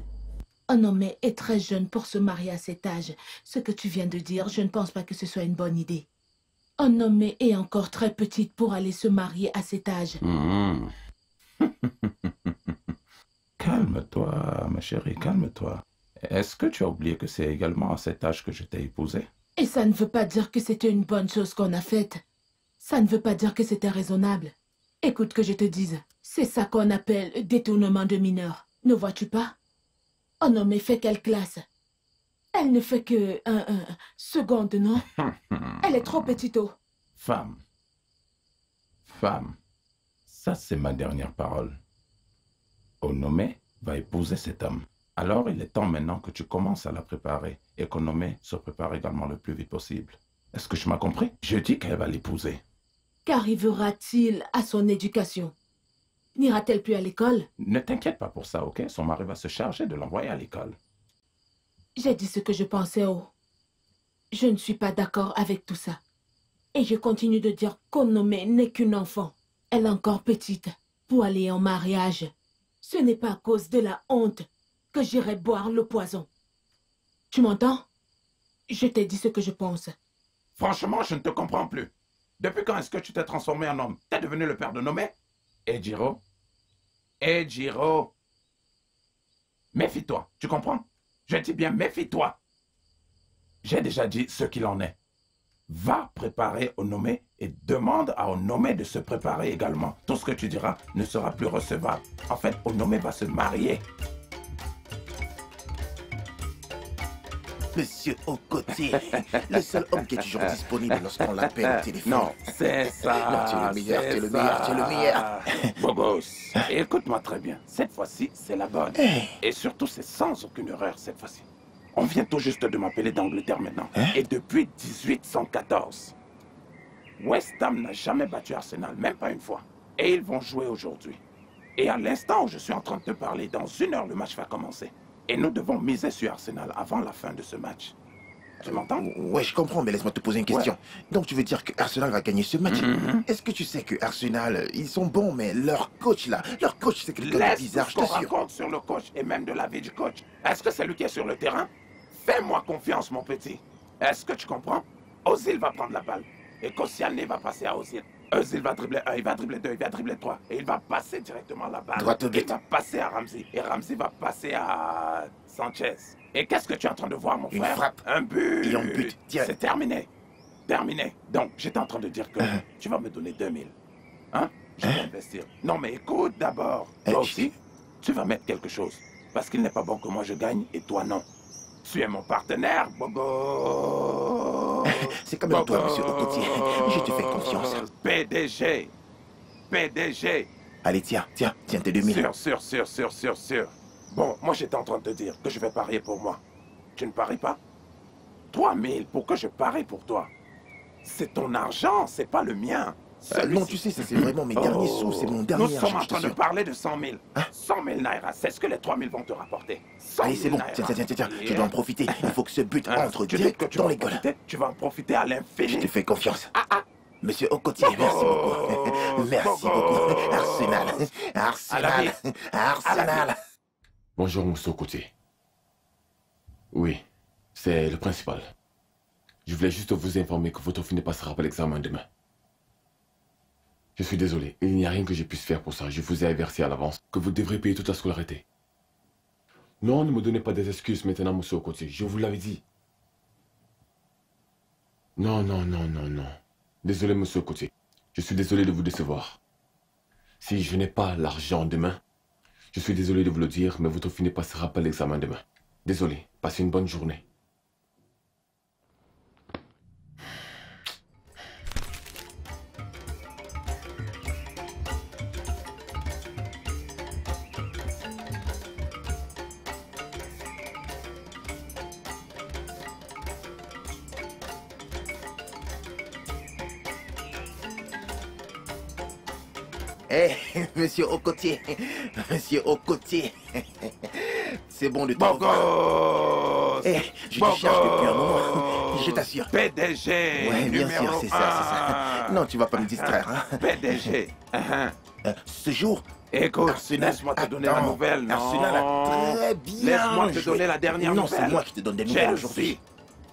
Onome est très jeune pour se marier à cet âge. Ce que tu viens de dire, je ne pense pas que ce soit une bonne idée. Onome est encore très petite pour aller se marier à cet âge. Hmm. Calme-toi, ma chérie, calme-toi. Est-ce que tu as oublié que c'est également à cet âge que je t'ai épousée? Et ça ne veut pas dire que c'était une bonne chose qu'on a faite. Ça ne veut pas dire que c'était raisonnable. Écoute que je te dise, c'est ça qu'on appelle détournement de mineurs. Ne vois-tu pas? Onome fait quelle classe? Elle ne fait que un seconde, non? Elle est trop petite, oh. Femme, ça c'est ma dernière parole. Onome va épouser cet homme. Alors il est temps maintenant que tu commences à la préparer et qu'Onome se prépare également le plus vite possible. Est-ce que tu m'as compris? Je dis qu'elle va l'épouser. Qu'arrivera-t-il à son éducation? N'ira-t-elle plus à l'école? Ne t'inquiète pas pour ça, ok? Son mari va se charger de l'envoyer à l'école. J'ai dit ce que je pensais, oh. Je ne suis pas d'accord avec tout ça. Et je continue de dire qu'Onome n'est qu'une enfant. Elle est encore petite pour aller en mariage. Ce n'est pas à cause de la honte que j'irai boire le poison. Tu m'entends? Je t'ai dit ce que je pense. Franchement, je ne te comprends plus. Depuis quand est-ce que tu t'es transformé en homme? T'es devenu le père de Nome? Ejiro? Méfie-toi, tu comprends? Je dis bien méfie-toi. J'ai déjà dit ce qu'il en est. Va préparer Onome et demande à Onome de se préparer également. Tout ce que tu diras ne sera plus recevable. En fait, Onome va se marier. Monsieur Okoti, le seul homme qui est toujours disponible lorsqu'on l'appelle au téléphone. Non, c'est ça. Non, tu es le meilleur, tu es le meilleur, tu es le meilleur. Bogos, écoute-moi très bien. Cette fois-ci, c'est la bonne. Et surtout, c'est sans aucune erreur cette fois-ci. On vient tout juste de m'appeler d'Angleterre maintenant. Et depuis 1814, West Ham n'a jamais battu Arsenal, même pas une fois. Et ils vont jouer aujourd'hui. Et à l'instant où je suis en train de te parler, dans 1 heure, le match va commencer. Et nous devons miser sur Arsenal avant la fin de ce match. Tu m'entends? Ouais, je comprends, mais laisse-moi te poser une question. Donc tu veux dire que Arsenal va gagner ce match? Est-ce que tu sais que Arsenal, ils sont bons, mais leur coach là, leur coach c'est quelqu'un de bizarre, je Laisse t'assure. ce qu'on raconte sur le coach et même de la vie du coach. Est-ce que c'est lui qui est sur le terrain? Fais-moi confiance, mon petit. Est-ce que tu comprends? Ozil va prendre la balle. Et Koscielny va passer à Ozil. Ozil va dribbler 1, il va dribbler 2, il va dribbler 3. Et il va passer directement la balle. Droit au but. Il va passer à Ramsey. Et Ramsey va passer à Sanchez. Et qu'est-ce que tu es en train de voir, mon frère? Une frappe. Un but. Et un but. Tiens. C'est terminé. Terminé. Donc, j'étais en train de dire que tu vas me donner 2000. Hein? Je vais investir. Non, mais écoute d'abord. Toi aussi, tu vas mettre quelque chose. Parce qu'il n'est pas bon que moi je gagne et toi non. Tu es mon partenaire, Bogo. C'est comme toi, monsieur Okoti. Je te fais confiance. PDG. Allez, tiens tes 2000. Sûr. Bon, moi j'étais en train de te dire que je vais parier pour moi. Tu ne paries pas? 3000 pour que je parie pour toi. C'est ton argent, c'est pas le mien. Non, tu sais, ça c'est vraiment mes derniers sous, c'est mon dernier Nous argent. sommes en train de parler de 100 000. Hein? 100 000 naira, c'est ce que les 3000 vont te rapporter. 100 000 Allez, c'est bon, naira. tiens, je dois en profiter. Il faut que ce but entre Tu dis direct que tu dans vas les en goals. profiter, tu vas en profiter à l'infini. Je te fais confiance. Monsieur Okoti, merci beaucoup. Merci beaucoup. Arsenal. Bonjour, monsieur Okoti. Oui, c'est le principal. Je voulais juste vous informer que votre fille ne passera pas l'examen demain. Je suis désolé, il n'y a rien que je puisse faire pour ça. Je vous ai averti à l'avance que vous devrez payer toute la scolarité. Non, ne me donnez pas des excuses maintenant, monsieur Okoti. Je vous l'avais dit. Non. Désolé, monsieur Okoti. Je suis désolé de vous décevoir. Si je n'ai pas l'argent demain, je suis désolé de vous le dire, mais votre fille ne passera pas l'examen demain. Désolé, passez une bonne journée. Monsieur Okoti. C'est bon de te revoir. Bogos. Je te cherche depuis un moment, je t'assure. PDG. Ouais, bien sûr, numéro c'est ça. 1. Non, tu vas pas me distraire, hein. PDG. Ce jour, Écoute, Arsenal, laisse-moi te donner la attends, nouvelle. Non. Arsenal a très bien Laisse-moi te joué. donner la dernière Non, nouvelle. c'est moi qui te donne des nouvelles aujourd'hui.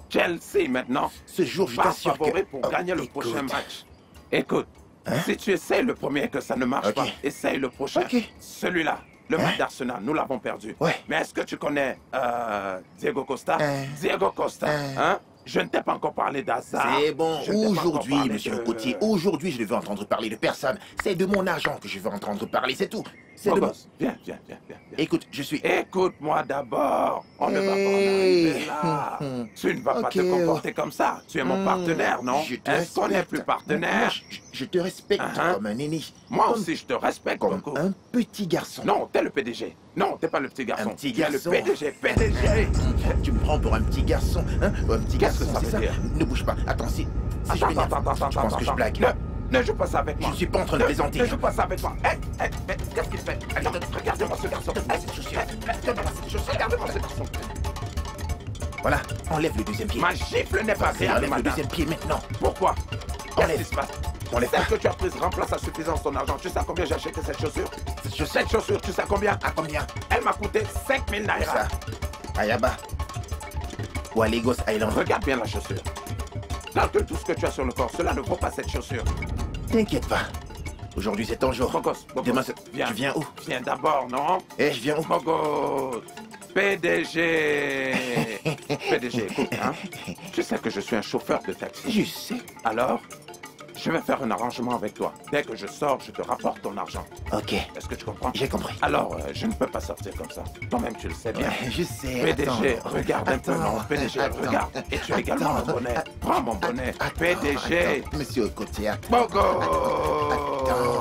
Chelsea maintenant. Ce jour, je Va t'assure que... favori pour gagner le écoute. prochain match. Écoute, si tu essaies le premier et que ça ne marche pas, essaye le prochain. Celui-là, le match d'Arsenal, nous l'avons perdu. Ouais. Mais est-ce que tu connais Diego Costa? Diego Costa, hein? Je ne t'ai pas encore parlé d'Hazard. C'est bon, Je ne t'ai pas encore aujourd'hui, parlé monsieur de- Okoti, aujourd'hui, je ne veux entendre parler de personne. C'est de mon argent que je veux entendre parler, c'est tout. C'est Beau de... gosse, viens. Écoute, je suis... Écoute-moi d'abord. On ne va pas en arriver là. Tu ne vas pas te comporter comme ça. Tu es mon partenaire, non? Est-ce qu'on n'est plus partenaire? Je te respecte comme un aîné. Moi aussi, je te respecte comme beaucoup. un petit garçon. Non, t'es le PDG. Non, t'es pas le petit garçon. Un petit Tu es garçon. le PDG. Tu me prends pour un petit garçon, hein? Un petit Qu'est-ce garçon, que ça c'est veut dire? Ne bouge pas. Attends, si je m'énerve, tu penses que je blague. Ne joue pas ça avec moi. Je suis pas en train de plaisanter. Ne joue pas ça avec moi. Qu'est-ce qu'il fait? Regardez-moi ce garçon. Regardez-moi ce garçon. Voilà, enlève le deuxième pied. Ma gifle n'est pas réelle, Enlève le madame. deuxième pied maintenant. Pourquoi? Qu'est-ce Enlève. qui se passe? Enlève. Celle que tu as prise remplace à suffisance ton argent. Tu sais à combien j'ai acheté cette chaussure? Cette chaussure, tu sais à combien? À combien? Elle m'a coûté 5000 naira. Ça. Ayaba. Ou à Lagos Island. Regarde bien la chaussure. Calcule tout ce que tu as sur le corps. Cela ne vaut pas cette chaussure. T'inquiète pas. Aujourd'hui, c'est ton jour. Bogos, Demain, viens. tu viens où? Viens d'abord, non? Eh, je viens où? Bogos, PDG. PDG, écoute, hein? Tu sais que je suis un chauffeur de taxi. Je sais. Alors, je vais faire un arrangement avec toi. Dès que je sors, je te rapporte ton argent. Ok, Est-ce que tu comprends? j'ai compris. Alors, je ne peux pas sortir comme ça. Toi-même, tu le sais bien. Ouais, je sais. PDG, attends. regarde un peu, non? PDG, regarde. Et tu as également mon bonnet. Prends mon bonnet. PDG. Attends, monsieur Côté, attends. Bogos.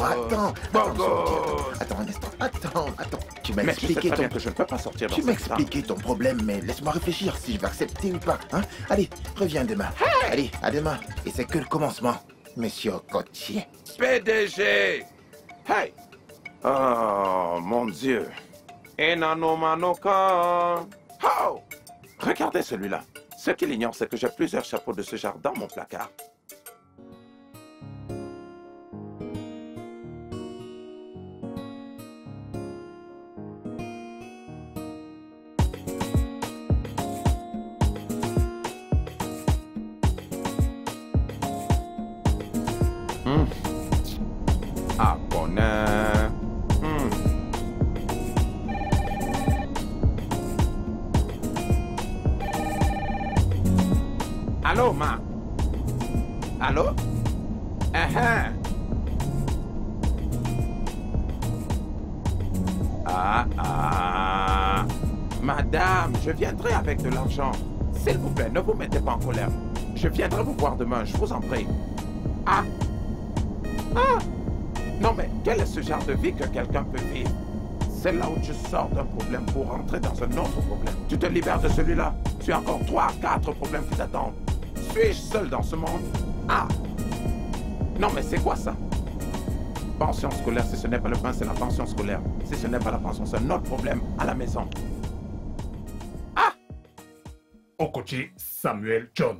Attends. Bogos. Attends un instant. Attends. Tu m'as Mais tu sais expliqué très bien ton... que je ne peux pas sortir dans Tu m'as cette salle. expliqué ton problème, mais laisse-moi réfléchir si je vais accepter ou pas. Hein? Allez, reviens demain. Allez, à demain. Et c'est que le commencement, monsieur Cotier. PDG. Hey. Oh, mon Dieu. Enanomanoka. Oh. Regardez celui-là. Ce qu'il ignore, c'est que j'ai plusieurs chapeaux de ce genre dans mon placard. Ah, bonheur. Allô, ma? Allô? Madame, je viendrai avec de l'argent. S'il vous plaît, ne vous mettez pas en colère. Je viendrai vous voir demain, je vous en prie. Non, mais quel est ce genre de vie que quelqu'un peut vivre? C'est là où tu sors d'un problème pour rentrer dans un autre problème. Tu te libères de celui-là. Tu as encore 3 à 4 problèmes qui t'attendent. Suis-je seul dans ce monde? Non, mais c'est quoi ça? Pension scolaire, si ce n'est pas le pain, c'est la pension scolaire. Si ce n'est pas la pension, c'est un autre problème à la maison. Okoche Samuel John.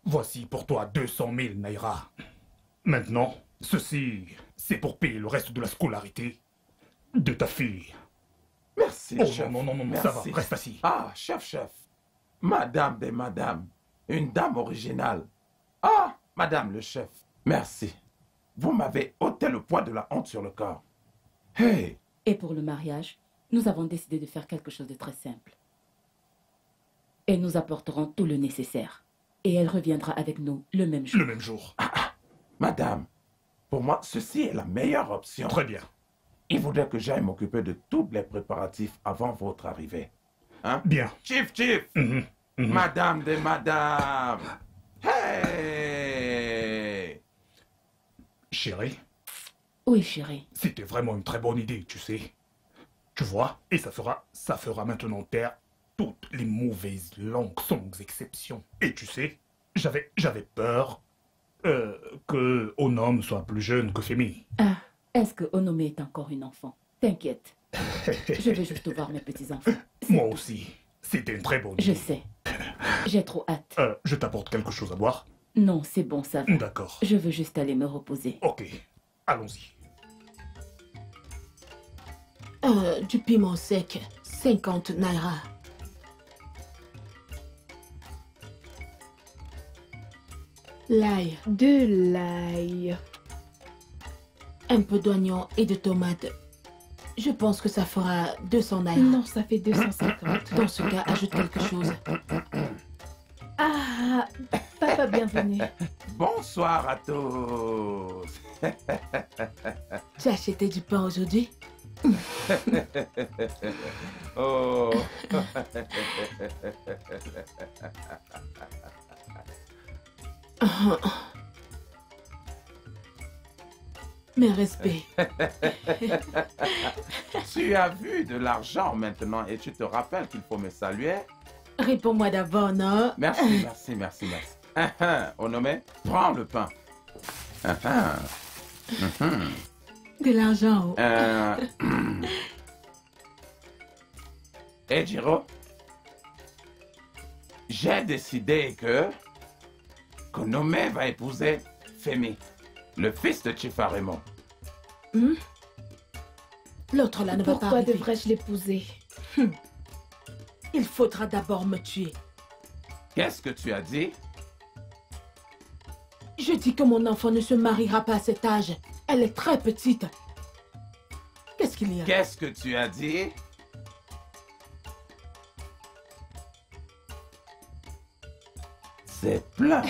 Voici pour toi 200 000 naira. Maintenant, ceci, c'est pour payer le reste de la scolarité de ta fille. Merci, Oh chef. non, Merci. ça va, reste assis. Chef. Madame des madames. Une dame originale. Madame le chef. Merci. Vous m'avez ôté le poids de la honte sur le corps. Hey! Et pour le mariage, nous avons décidé de faire quelque chose de très simple. Et nous apporterons tout le nécessaire. Et elle reviendra avec nous le même jour. Le même jour. Madame, pour moi, ceci est la meilleure option. Très bien. Il faudrait que j'aille m'occuper de tous les préparatifs avant votre arrivée. Hein? Bien. Chief! Madame des madames! Hey! Chérie, Oui, chérie. c'était vraiment une très bonne idée, tu sais. Tu vois, et ça fera maintenant taire toutes les mauvaises langues sans exception. Et tu sais, j'avais peur que Onom soit plus jeune que Femi. Est-ce que Onome est encore une enfant? T'inquiète. Je vais juste voir mes petits-enfants. Moi aussi. C'était une très bonne idée. Je sais. J'ai trop hâte. Je t'apporte quelque chose à boire? Non, c'est bon, ça va. D'accord. Je veux juste aller me reposer. Ok, allons-y. Du piment sec, 50 naira. L'ail, De l'ail. un peu d'oignon et de tomates. Je pense que ça fera 200 naira. Non, ça fait 250. Dans ce cas, ajoute quelque chose. Ah, papa, bienvenue. Bonsoir à tous. Tu as acheté du pain aujourd'hui? Oh. Mes respects. Tu as vu de l'argent maintenant et tu te rappelles qu'il faut me saluer? Réponds-moi d'abord, non? Merci, merci, merci, merci. Onome, prends le pain. De l'argent. Ejiro, j'ai décidé que Onome va épouser Femi, le fils de Chifa Raymond. L'autre là ne va pas Pourquoi arriver. devrais-je l'épouser? Il faudra d'abord me tuer. Qu'est-ce que tu as dit? Je dis que mon enfant ne se mariera pas à cet âge. Elle est très petite. Qu'est-ce qu'il y a? Qu'est-ce que tu as dit? C'est plein.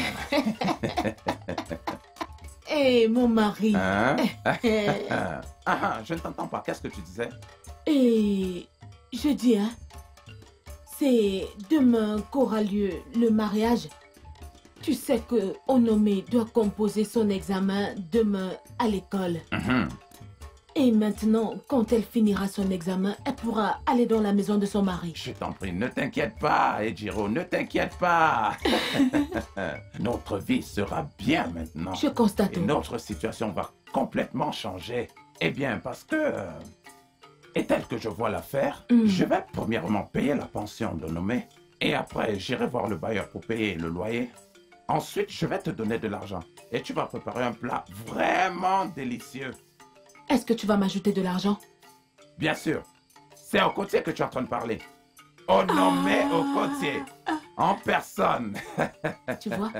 Eh, mon mari. Hein? Je ne t'entends pas. Qu'est-ce que tu disais? Et je dis, hein, c'est demain qu'aura lieu le mariage. Tu sais que Onome doit composer son examen demain à l'école. Et maintenant, quand elle finira son examen, elle pourra aller dans la maison de son mari. Je t'en prie, ne t'inquiète pas, Ejiro, ne t'inquiète pas. Notre vie sera bien maintenant. Je constate. Et notre situation va complètement changer. Eh bien, parce que... et tel que je vois l'affaire, je vais premièrement payer la pension de Onome. Et après, j'irai voir le bailleur pour payer le loyer. Ensuite, je vais te donner de l'argent. Et tu vas préparer un plat vraiment délicieux. Est-ce que tu vas m'ajouter de l'argent? Bien sûr. C'est au côté que tu es en train de parler. Onome au côté. En personne. Tu vois?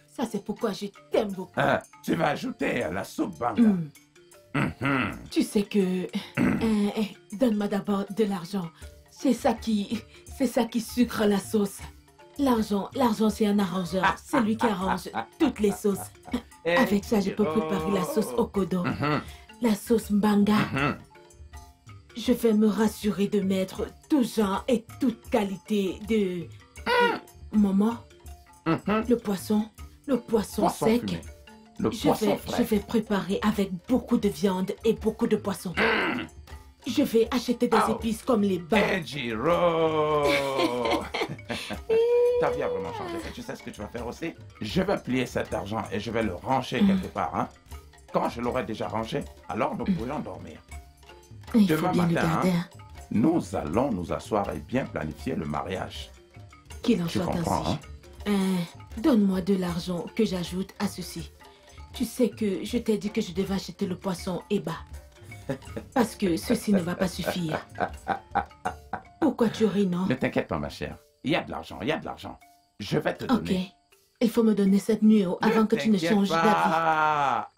Ça, c'est pourquoi je t'aime beaucoup. Tu vas ajouter à la soupe banga. Tu sais que... donne-moi d'abord de l'argent. C'est ça qui sucre la sauce. L'argent, c'est un arrangeur. C'est lui qui arrange toutes les sauces. Avec ça, je peux préparer la sauce okodo. La sauce mbanga. Je vais me rassurer de mettre tout genre et toute qualité de... Maman, le poisson sec. Fumé. Le poisson frais. Je vais préparer avec beaucoup de viande et beaucoup de poisson. Je vais acheter des épices comme les bas. Ejiro. Ta vie a vraiment changé. Et tu sais ce que tu vas faire aussi? Je vais plier cet argent et je vais le ranger quelque part. Hein? Quand je l'aurai déjà rangé, alors nous pourrions dormir. Il faut Demain bien le matin, garder. nous allons nous asseoir et bien planifier le mariage. Qu'il en Tu soit comprends, ainsi. Donne-moi de l'argent que j'ajoute à ceci. Tu sais que je t'ai dit que je devais acheter le poisson et bas. Parce que ceci ne va pas suffire. Pourquoi tu ris, non? Ne t'inquiète pas, ma chère. Il y a de l'argent, il y a de l'argent. Je vais te donner. Ok. Il faut me donner cette nuit avant que tu ne t'inquiète changes pas.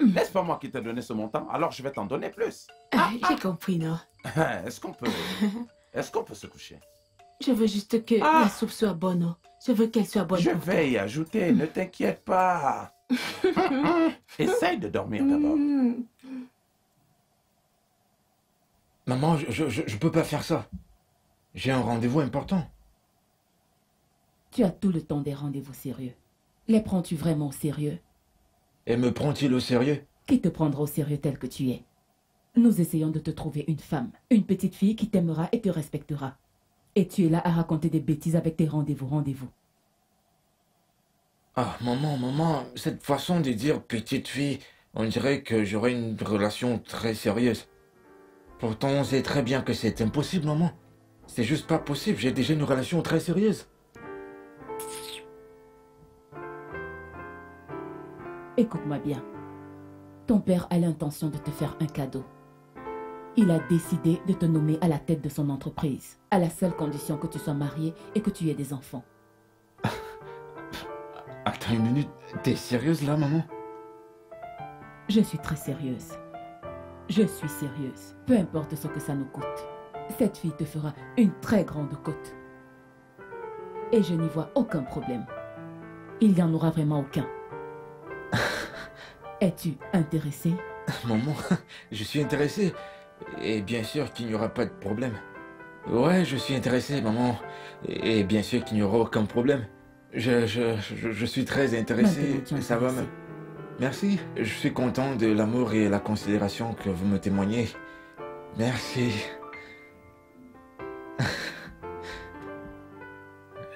N'est-ce pas moi qui t'ai donné ce montant? Alors je vais t'en donner plus. d'avis. J'ai compris, non? Est-ce qu'on peut se coucher? Je veux juste que la soupe soit bonne. Oh. Je veux qu'elle soit bonne Je pour toi. vais y ajouter, ne t'inquiète pas. Essaye de dormir d'abord. Maman, je peux pas faire ça. J'ai un rendez-vous important. Tu as tout le temps des rendez-vous sérieux. Les prends-tu vraiment au sérieux? Et me prend-il au sérieux? Qui te prendra au sérieux tel que tu es? Nous essayons de te trouver une femme, une petite fille qui t'aimera et te respectera. Et tu es là à raconter des bêtises avec tes rendez-vous. Ah, maman, cette façon de dire petite fille, on dirait que j'aurais une relation très sérieuse. Pourtant, on sait très bien que c'est impossible, maman. C'est juste pas possible, j'ai déjà une relation très sérieuse. Écoute-moi bien. Ton père a l'intention de te faire un cadeau. Il a décidé de te nommer à la tête de son entreprise, à la seule condition que tu sois marié et que tu aies des enfants. Attends une minute, t'es sérieuse là, maman? Je suis très sérieuse. Je suis sérieuse. Peu importe ce que ça nous coûte. Cette fille te fera une très grande cote. Et je n'y vois aucun problème. Il n'y en aura vraiment aucun. Es-tu intéressé? Maman, je suis intéressé. Et bien sûr qu'il n'y aura pas de problème. Ouais, je suis intéressé, maman. Et bien sûr qu'il n'y aura aucun problème. Je suis très intéressé. Ça va même. Merci. Je suis content de l'amour et la considération que vous me témoignez. Merci.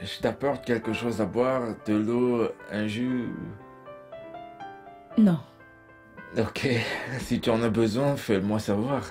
Je t'apporte quelque chose à boire, de l'eau, un jus. Non. Ok, si tu en as besoin, fais-le-moi savoir.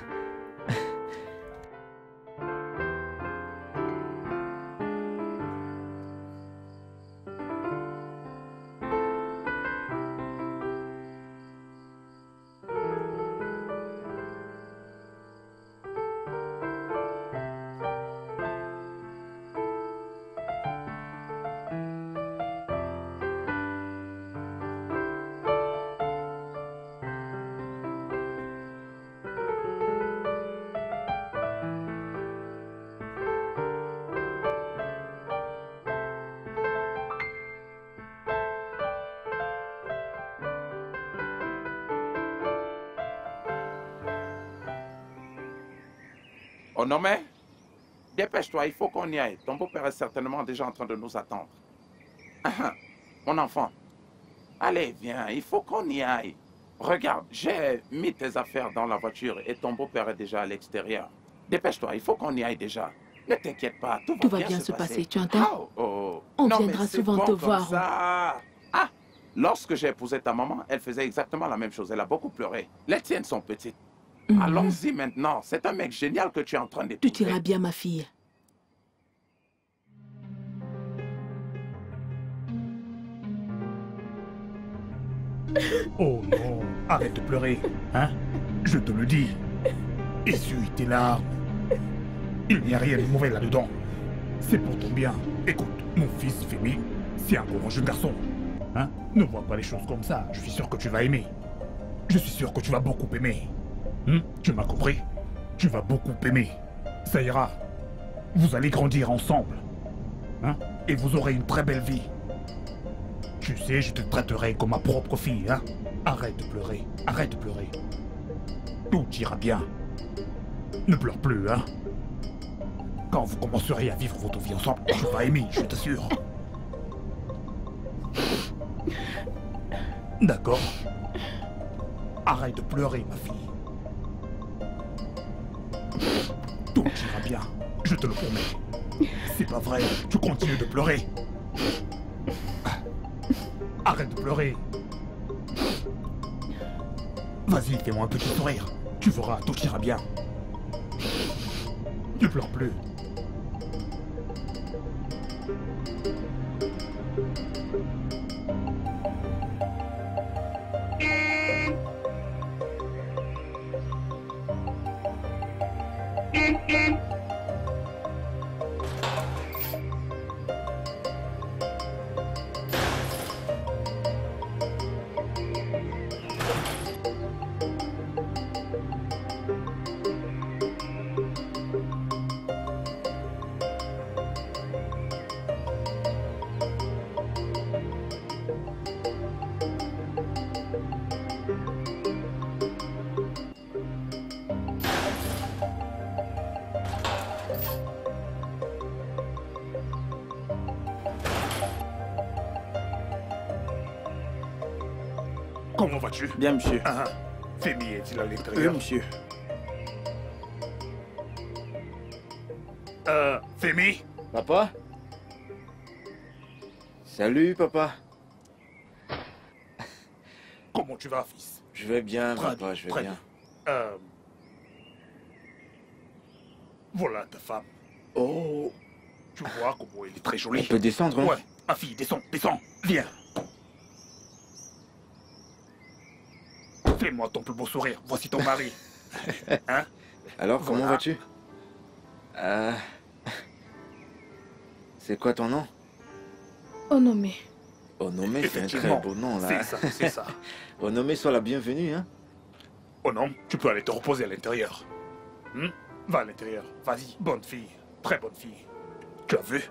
Onome, dépêche-toi, il faut qu'on y aille. Ton beau-père est certainement déjà en train de nous attendre. Mon enfant, allez, viens, il faut qu'on y aille. Regarde, j'ai mis tes affaires dans la voiture et ton beau-père est déjà à l'extérieur. Dépêche-toi, il faut qu'on y aille déjà. Ne t'inquiète pas, tout va bien se passer. Tu entends? On viendra souvent te voir. Ah, lorsque j'ai épousé ta maman, elle faisait exactement la même chose. Elle a beaucoup pleuré. Les tiennes sont petites. Allons-y maintenant. C'est un mec génial que tu es en train d'épouser. Tu iras bien, ma fille. Oh non, arrête de pleurer, hein? Je te le dis. Essuie tes larmes. Il n'y a rien de mauvais là-dedans. C'est pour ton bien. Écoute, mon fils Femi, c'est encore un jeune garçon. Hein? Ne vois pas les choses comme ça. Je suis sûr que tu vas aimer. Je suis sûr que tu vas beaucoup aimer. Tu m'as compris? Tu vas beaucoup aimer. Ça ira. Vous allez grandir ensemble. Hein? Et vous aurez une très belle vie. Tu sais, je te traiterai comme ma propre fille, hein? Arrête de pleurer. Arrête de pleurer. Tout ira bien. Ne pleure plus, hein? Quand vous commencerez à vivre votre vie ensemble, tu vas aimer, je t'assure. D'accord? Arrête de pleurer, ma fille. Tout ira bien, je te le promets. C'est pas vrai, tu continues de pleurer. Arrête de pleurer. Vas-y, fais-moi un petit sourire. Tu verras, tout ira bien. Ne pleure plus. Comment vas-tu? Bien, monsieur. Femi est-il à l'intérieur? Monsieur. Femi? Papa? Salut, papa. Comment tu vas, fils? Je vais bien, papa, je vais bien. Voilà ta femme. Oh. Tu vois comment elle est très jolie. On peut descendre, hein? Ouais, ma fille, descends, descends, viens. Fais-moi ton plus beau sourire, voici ton mari. Hein? Alors, comment vas-tu? C'est quoi ton nom? Onome. Onome, c'est un très beau nom, là. C'est ça, c'est ça. Onome, sois la bienvenue, hein? Oh non, tu peux aller te reposer à l'intérieur. Va à l'intérieur, vas-y, bonne fille, très bonne fille. Tu as vu?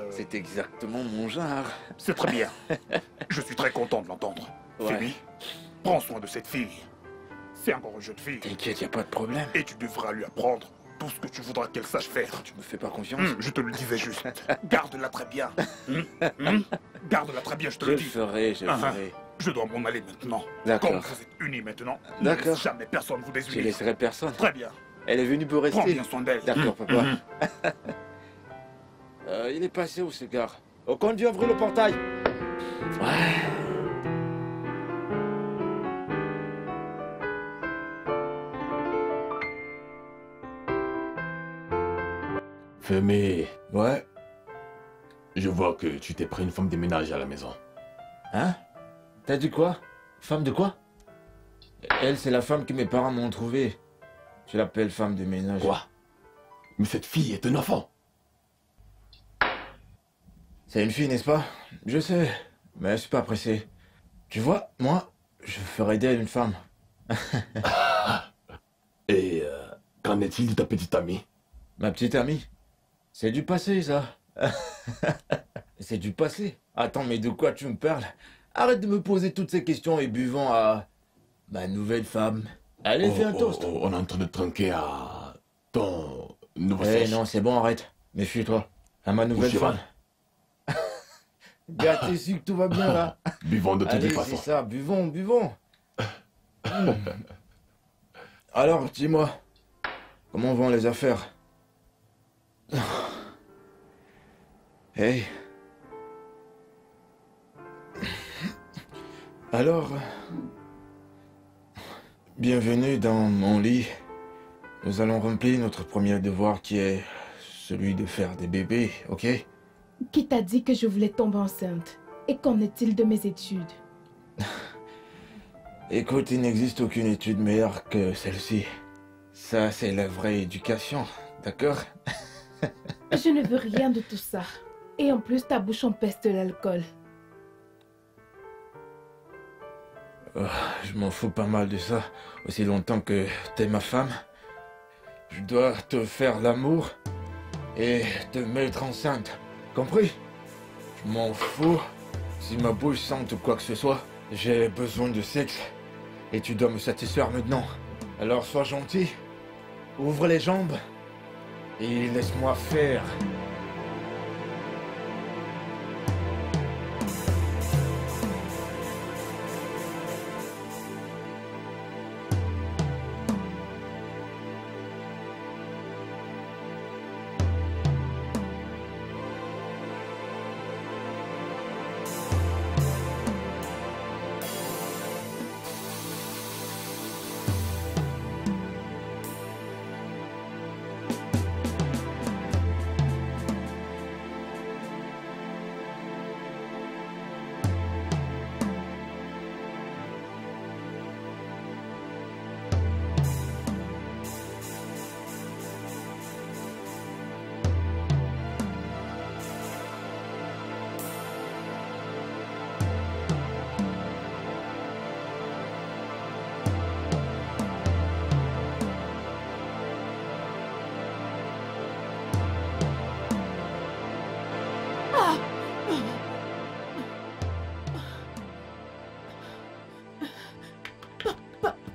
C'est exactement mon genre. C'est très bien. Je suis très content de l'entendre. Ouais. Femi, prends soin de cette fille. C'est encore une jeune fille. T'inquiète, y a pas de problème. Et tu devras lui apprendre tout ce que tu voudras qu'elle sache faire. Tu me fais pas confiance? Je te le disais juste. Garde-la très bien. Garde-la très bien, je te Je le le dis. ferai, je le ferai. Je dois m'en aller maintenant. D'accord. Comme vous êtes unis maintenant, ne D'accord. laisse jamais personne vous Je désunir. laisserai personne. Très bien. Elle est venue pour Prends rester. bien soin d'elle. D'accord, papa. Il est passé où, ce gars? Au conduit, ouvre le portail. Ouais. Fermé. Ouais. Je vois que tu t'es pris une femme de ménage à la maison. Hein? T'as dit quoi? Femme de quoi? Elle, c'est la femme que mes parents m'ont trouvée. Je l'appelle femme de ménage. Quoi? Mais cette fille est un enfant. C'est une fille, n'est-ce pas? Je sais, mais je suis pas pressé. Tu vois, moi, je ferais d'elle une femme. Et qu'en est-il de ta petite amie? Ma petite amie? C'est du passé, ça. C'est du passé. Attends, mais de quoi tu me parles? Arrête de me poser toutes ces questions et buvons à ma nouvelle femme. Allez, fais un toast. On est en train de trinquer à ton nouveau Eh sèche. non, c'est bon, arrête. Méfie-toi. À ma nouvelle Chiral. femme. Gars, t'es sûr que tout va bien, là? Buvons de toutes Allez, les c'est façons. ça, buvons, buvons. Alors, dis-moi, comment vont les affaires? Hey. Alors, bienvenue dans mon lit. Nous allons remplir notre premier devoir qui est celui de faire des bébés, ok? Qui t'a dit que je voulais tomber enceinte? Et qu'en est-il de mes études? Écoute, il n'existe aucune étude meilleure que celle-ci. Ça, c'est la vraie éducation, d'accord? Je ne veux rien de tout ça. Et en plus, ta bouche empeste l'alcool. Oh, je m'en fous pas mal de ça. Aussi longtemps que t'es ma femme, je dois te faire l'amour et te mettre enceinte. Compris? Je m'en fous si ma bouche sente quoi que ce soit. J'ai besoin de sexe et tu dois me satisfaire maintenant. Alors sois gentil, ouvre les jambes et laisse-moi faire.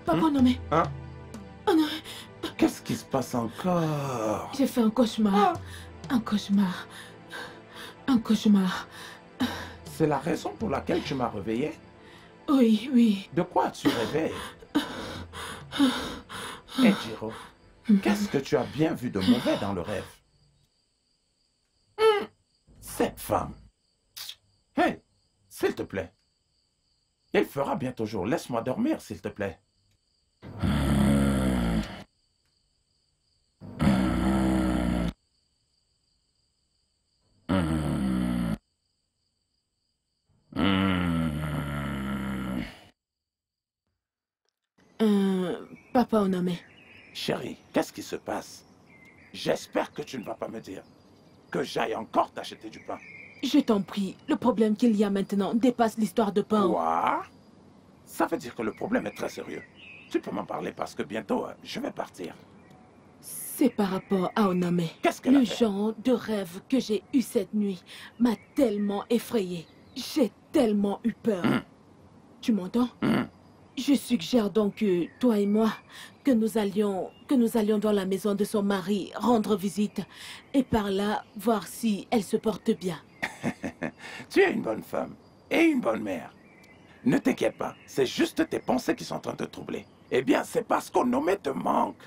Papa, non mais... Hein? Oh non, Qu'est-ce qui se passe encore? j'ai fait un cauchemar. Un cauchemar. Un cauchemar. C'est la raison pour laquelle tu m'as réveillé? Oui, oui. De quoi tu réveilles? Hé, Jiro, qu'est-ce que tu as bien vu de mauvais dans le rêve? Cette femme. Hé, s'il te plaît. Il fera bientôt jour. Laisse-moi dormir, s'il te plaît. Papa Onome. Chérie, qu'est-ce qui se passe? J'espère que tu ne vas pas me dire que j'aille encore t'acheter du pain. Je t'en prie, le problème qu'il y a maintenant dépasse l'histoire de pain. Quoi? Ça veut dire que le problème est très sérieux. Tu peux m'en parler parce que bientôt, je vais partir. C'est par rapport à Onome. Qu'est-ce qu'elle a Le fait? genre de rêve que j'ai eu cette nuit m'a tellement effrayée. J'ai tellement eu peur. Tu m'entends? Je suggère donc que toi et moi, que nous allions dans la maison de son mari rendre visite et par là voir si elle se porte bien. Tu es une bonne femme et une bonne mère. Ne t'inquiète pas, c'est juste tes pensées qui sont en train de te troubler. Eh bien, c'est parce qu'Onomé te manque.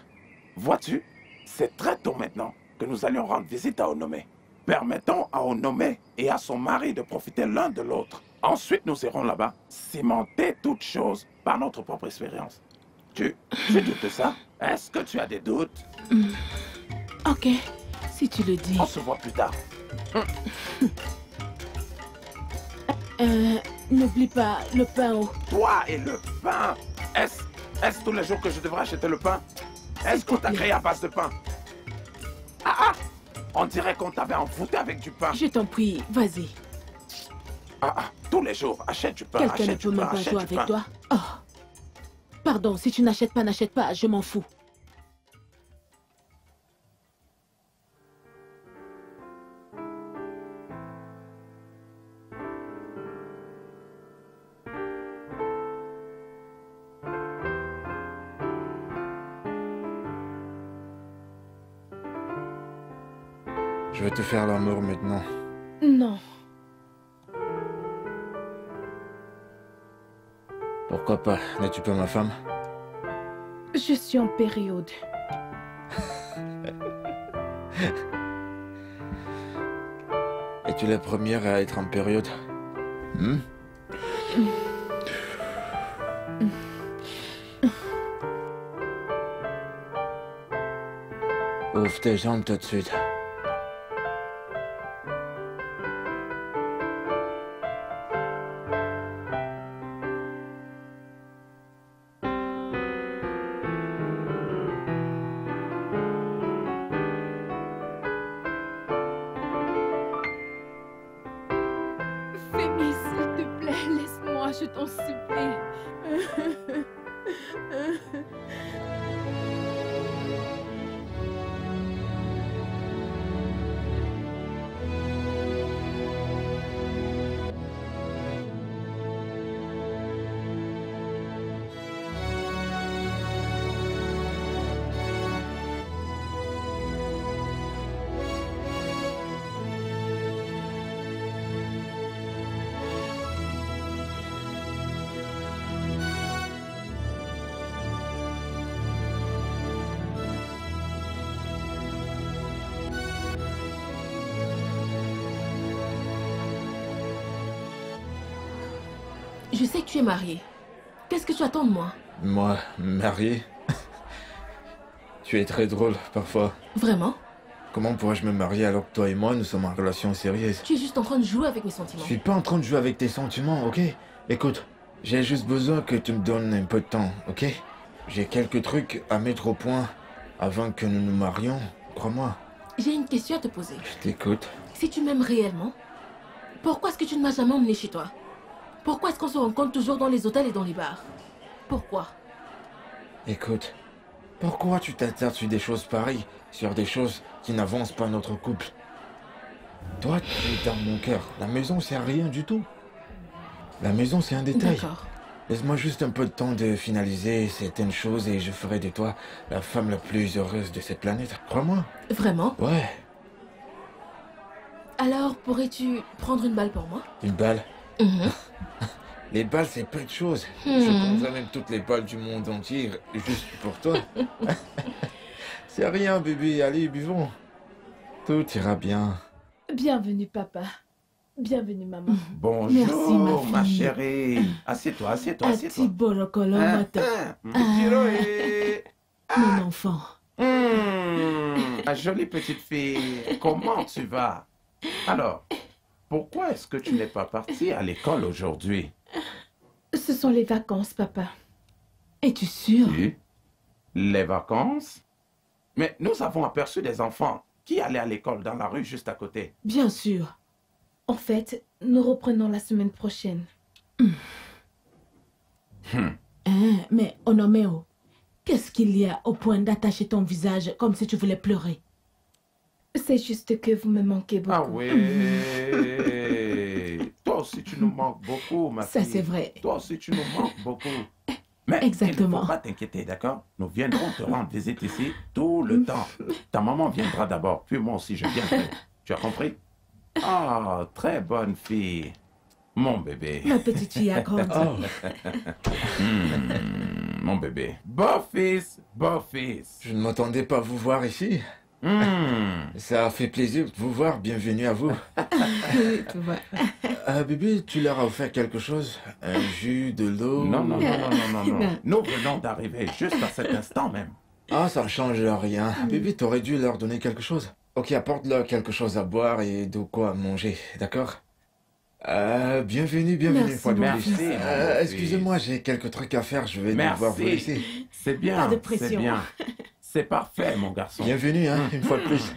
Vois-tu, c'est très tôt maintenant que nous allions rendre visite à Onomé. Permettons à Onomé et à son mari de profiter l'un de l'autre. Ensuite, nous irons là-bas, cimenter toutes choses par notre propre expérience. Tu doutes de ça? Est-ce que tu as des doutes? Ok, si tu le dis. On se voit plus tard. N'oublie pas le pain au... Toi et le pain. Est-ce tous les jours que je devrais acheter le pain? Est-ce qu'on t'a créé à base de pain? Ah! On dirait qu'on t'avait envoûté avec du pain. Je t'en prie, vas-y. Tous les jours, achète du pain, Quelqu'un ne achète du peut pain, même pas achète jouer du avec pain. toi. Oh. Pardon, si tu n'achètes pas, je m'en fous. Je vais te faire l'amour maintenant. Non. Pourquoi pas? N'es-tu pas ma femme? Je suis en période. Es-tu la première à être en période? Ouvre tes jambes tout de suite. Fémis, s'il te plaît, laisse-moi, je t'en supplie. Je sais que tu es marié. Qu'est-ce que tu attends de moi? Moi, marié? Tu es très drôle, parfois. Vraiment? Comment pourrais-je me marier alors que toi et moi, nous sommes en relation sérieuse? Tu es juste en train de jouer avec mes Je sentiments. suis pas en train de jouer avec tes sentiments, ok? Écoute, j'ai juste besoin que tu me donnes un peu de temps, ok? J'ai quelques trucs à mettre au point avant que nous nous marions, crois-moi. J'ai une question à te poser. Je t'écoute. Si tu m'aimes réellement, pourquoi est-ce que tu ne m'as jamais emmené chez toi? Pourquoi est-ce qu'on se rencontre toujours dans les hôtels et dans les bars? Pourquoi? Écoute, pourquoi tu t'attardes sur des choses pareilles, sur des choses qui n'avancent pas notre couple? Toi, tu es dans mon cœur. La maison, c'est rien du tout. La maison, c'est un détail. D'accord. Laisse-moi juste un peu de temps de finaliser certaines choses et je ferai de toi la femme la plus heureuse de cette planète. Crois-moi. Vraiment? Ouais. Alors, pourrais-tu prendre une balle pour moi? Une balle? Les balles, c'est peu de choses. Je prendrais même toutes les balles du monde entier, juste pour toi. C'est rien, bébé. Allez, buvons. Tout ira bien. Bienvenue, papa. Bienvenue, maman. Bonjour, Merci, ma fille. chérie. Assieds-toi, assieds-toi, assieds-toi. Mon enfant. Ma jolie petite fille, comment tu vas? Alors, pourquoi est-ce que tu n'es pas partie à l'école aujourd'hui? Ce sont les vacances, papa. Es-tu sûr? Oui. Les vacances? Mais nous avons aperçu des enfants qui allaient à l'école dans la rue juste à côté. Bien sûr. En fait, nous reprenons la semaine prochaine. Mais Onomeo, qu'est-ce qu'il y a au point d'attacher ton visage comme si tu voulais pleurer? C'est juste que vous me manquez beaucoup. Ah oui. Toi aussi, tu nous manques beaucoup, ma fille. Ça, c'est vrai. Toi aussi, tu nous manques beaucoup. Mais il ne Exactement. faut pas t'inquiéter, d'accord? Nous viendrons te rendre visite ici tout le temps. Ta maman viendra d'abord, puis moi aussi je viendrai. Tu as compris? Ah, très bonne fille. Mon bébé. Ma petite fille a grandi. Mon bébé. Beau fils, beau fils. Je ne m'attendais pas à vous voir ici. Ça fait plaisir de vous voir. Bienvenue à vous. Oui, tu vois. Bébé, tu leur as offert quelque chose? Un jus, de l'eau? Non, non, non, non, non, non, non. Nous venons d'arriver juste à cet instant même. Ah, ça ne change rien. Bébé, t'aurais dû leur donner quelque chose. Ok, apporte-leur quelque chose à boire et de quoi manger, d'accord? Bienvenue Merci, une fois de mon plus. fils. Excusez-moi, j'ai quelques trucs à faire, je vais devoir vous laisser. Merci. C'est bien, Pas de c'est pression. bien. C'est parfait, mon garçon. Bienvenue, une fois de plus.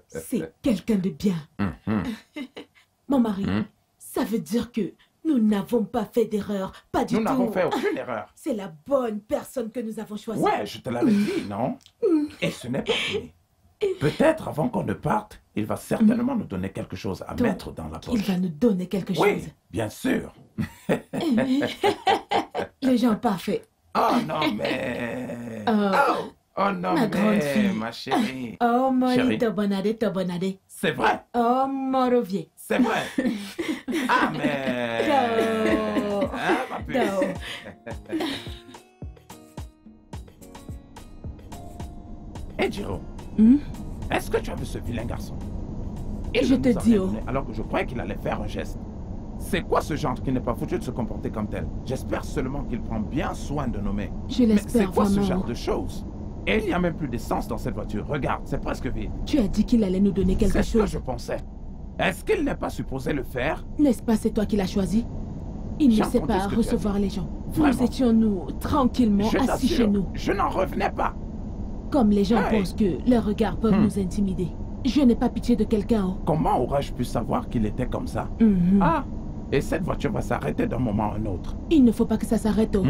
C'est quelqu'un de bien. Mon mari, ça veut dire que nous n'avons pas fait d'erreur. Pas du Nous tout. n'avons fait aucune erreur. C'est la bonne personne que nous avons choisie. Ouais, je te l'avais dit, non? Et ce n'est pas fini. Peut-être avant qu'on ne parte, il va certainement nous donner quelque chose à Donc, mettre dans la poche. Il va nous donner quelque Oui, chose. bien sûr. Les gens parfaits. Oh non, mais... Oh, Oh non, ma grande mais, fille. ma chérie. oh Chérie. Molly, tobonade. C'est vrai, Oh, Morovier. c'est vrai. Ah, mais... Go. Hein, ma puce? Go. Hey, Jiro, est-ce que tu as vu ce vilain garçon? Je nous te a dis, rien oh. donné, alors que je croyais qu'il allait faire un geste. C'est quoi ce genre qui n'est pas foutu de se comporter comme tel? J'espère seulement qu'il prend bien soin de nos mets. Je Mais l'espère c'est quoi ce vraiment. genre de choses? Et il n'y a même plus d'essence dans cette voiture. Regarde, c'est presque vide. Tu as dit qu'il allait nous donner quelque C'est ce que chose. je pensais. Est-ce qu'il n'est pas supposé le faire? N'est-ce pas, c'est toi qui l'as choisi? Il J'ai ne sait entendu pas ce que tu as recevoir les gens. Vraiment. Nous étions, nous, tranquillement Je assis chez t'assure, nous. je n'en revenais pas. Comme les gens Hey. pensent que leurs regards peuvent nous intimider. Je n'ai pas pitié de quelqu'un, oh. Comment aurais-je pu savoir qu'il était comme ça? Mhm. Ah, et cette voiture va s'arrêter d'un moment à un autre. Il ne faut pas que ça s'arrête, oh.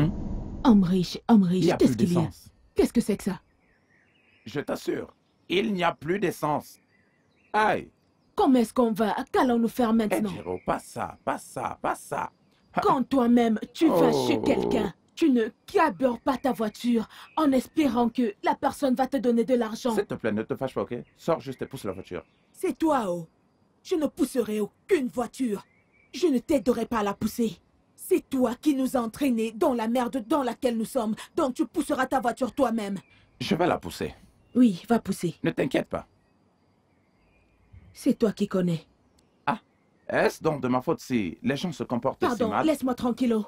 Homme riche, Il n'y a qu'est-ce plus qu'il y a? d'essence. Qu'est-ce que c'est que ça? Je t'assure, il n'y a plus d'essence. Aïe, Comment est-ce qu'on va? Qu'allons-nous faire hey, maintenant? Jiro, pas ça, pas ça, pas ça. Ah, Quand toi-même, tu vas Oh. chez quelqu'un, tu ne cabures pas ta voiture en espérant que la personne va te donner de l'argent. S'il te plaît, ne te fâche pas, ok? Sors juste et pousse la voiture. C'est toi, oh. Je ne pousserai aucune voiture. Je ne t'aiderai pas à la pousser. C'est toi qui nous as entraînés dans la merde dans laquelle nous sommes. Donc tu pousseras ta voiture toi-même. Je vais la pousser. Oui, va pousser. Ne t'inquiète pas. C'est toi qui connais. Est-ce donc de ma faute si les gens se comportent si Pardon, mal? laisse-moi tranquille, oh.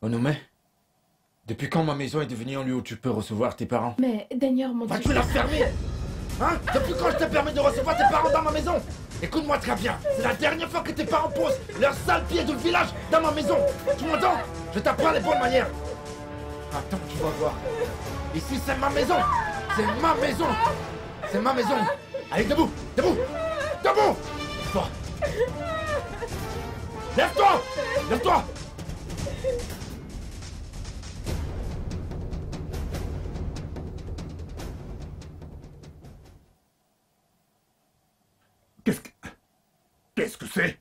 Onome, depuis quand ma maison est devenue un lieu où tu peux recevoir tes parents? Mais d'ailleurs, mon Vas-tu la fermer? Hein? Depuis quand je te permets de recevoir tes parents dans ma maison? Écoute-moi très bien, c'est la dernière fois que tes parents posent leurs sales pieds de village dans ma maison. Tu m'entends? Je t'apprends les bonnes manières. Attends, tu vas voir. Ici, c'est ma maison. C'est ma maison. C'est ma maison. Allez, debout, debout, debout. Lève-toi. Lève-toi. Lève-toi. Qu'est-ce que c'est?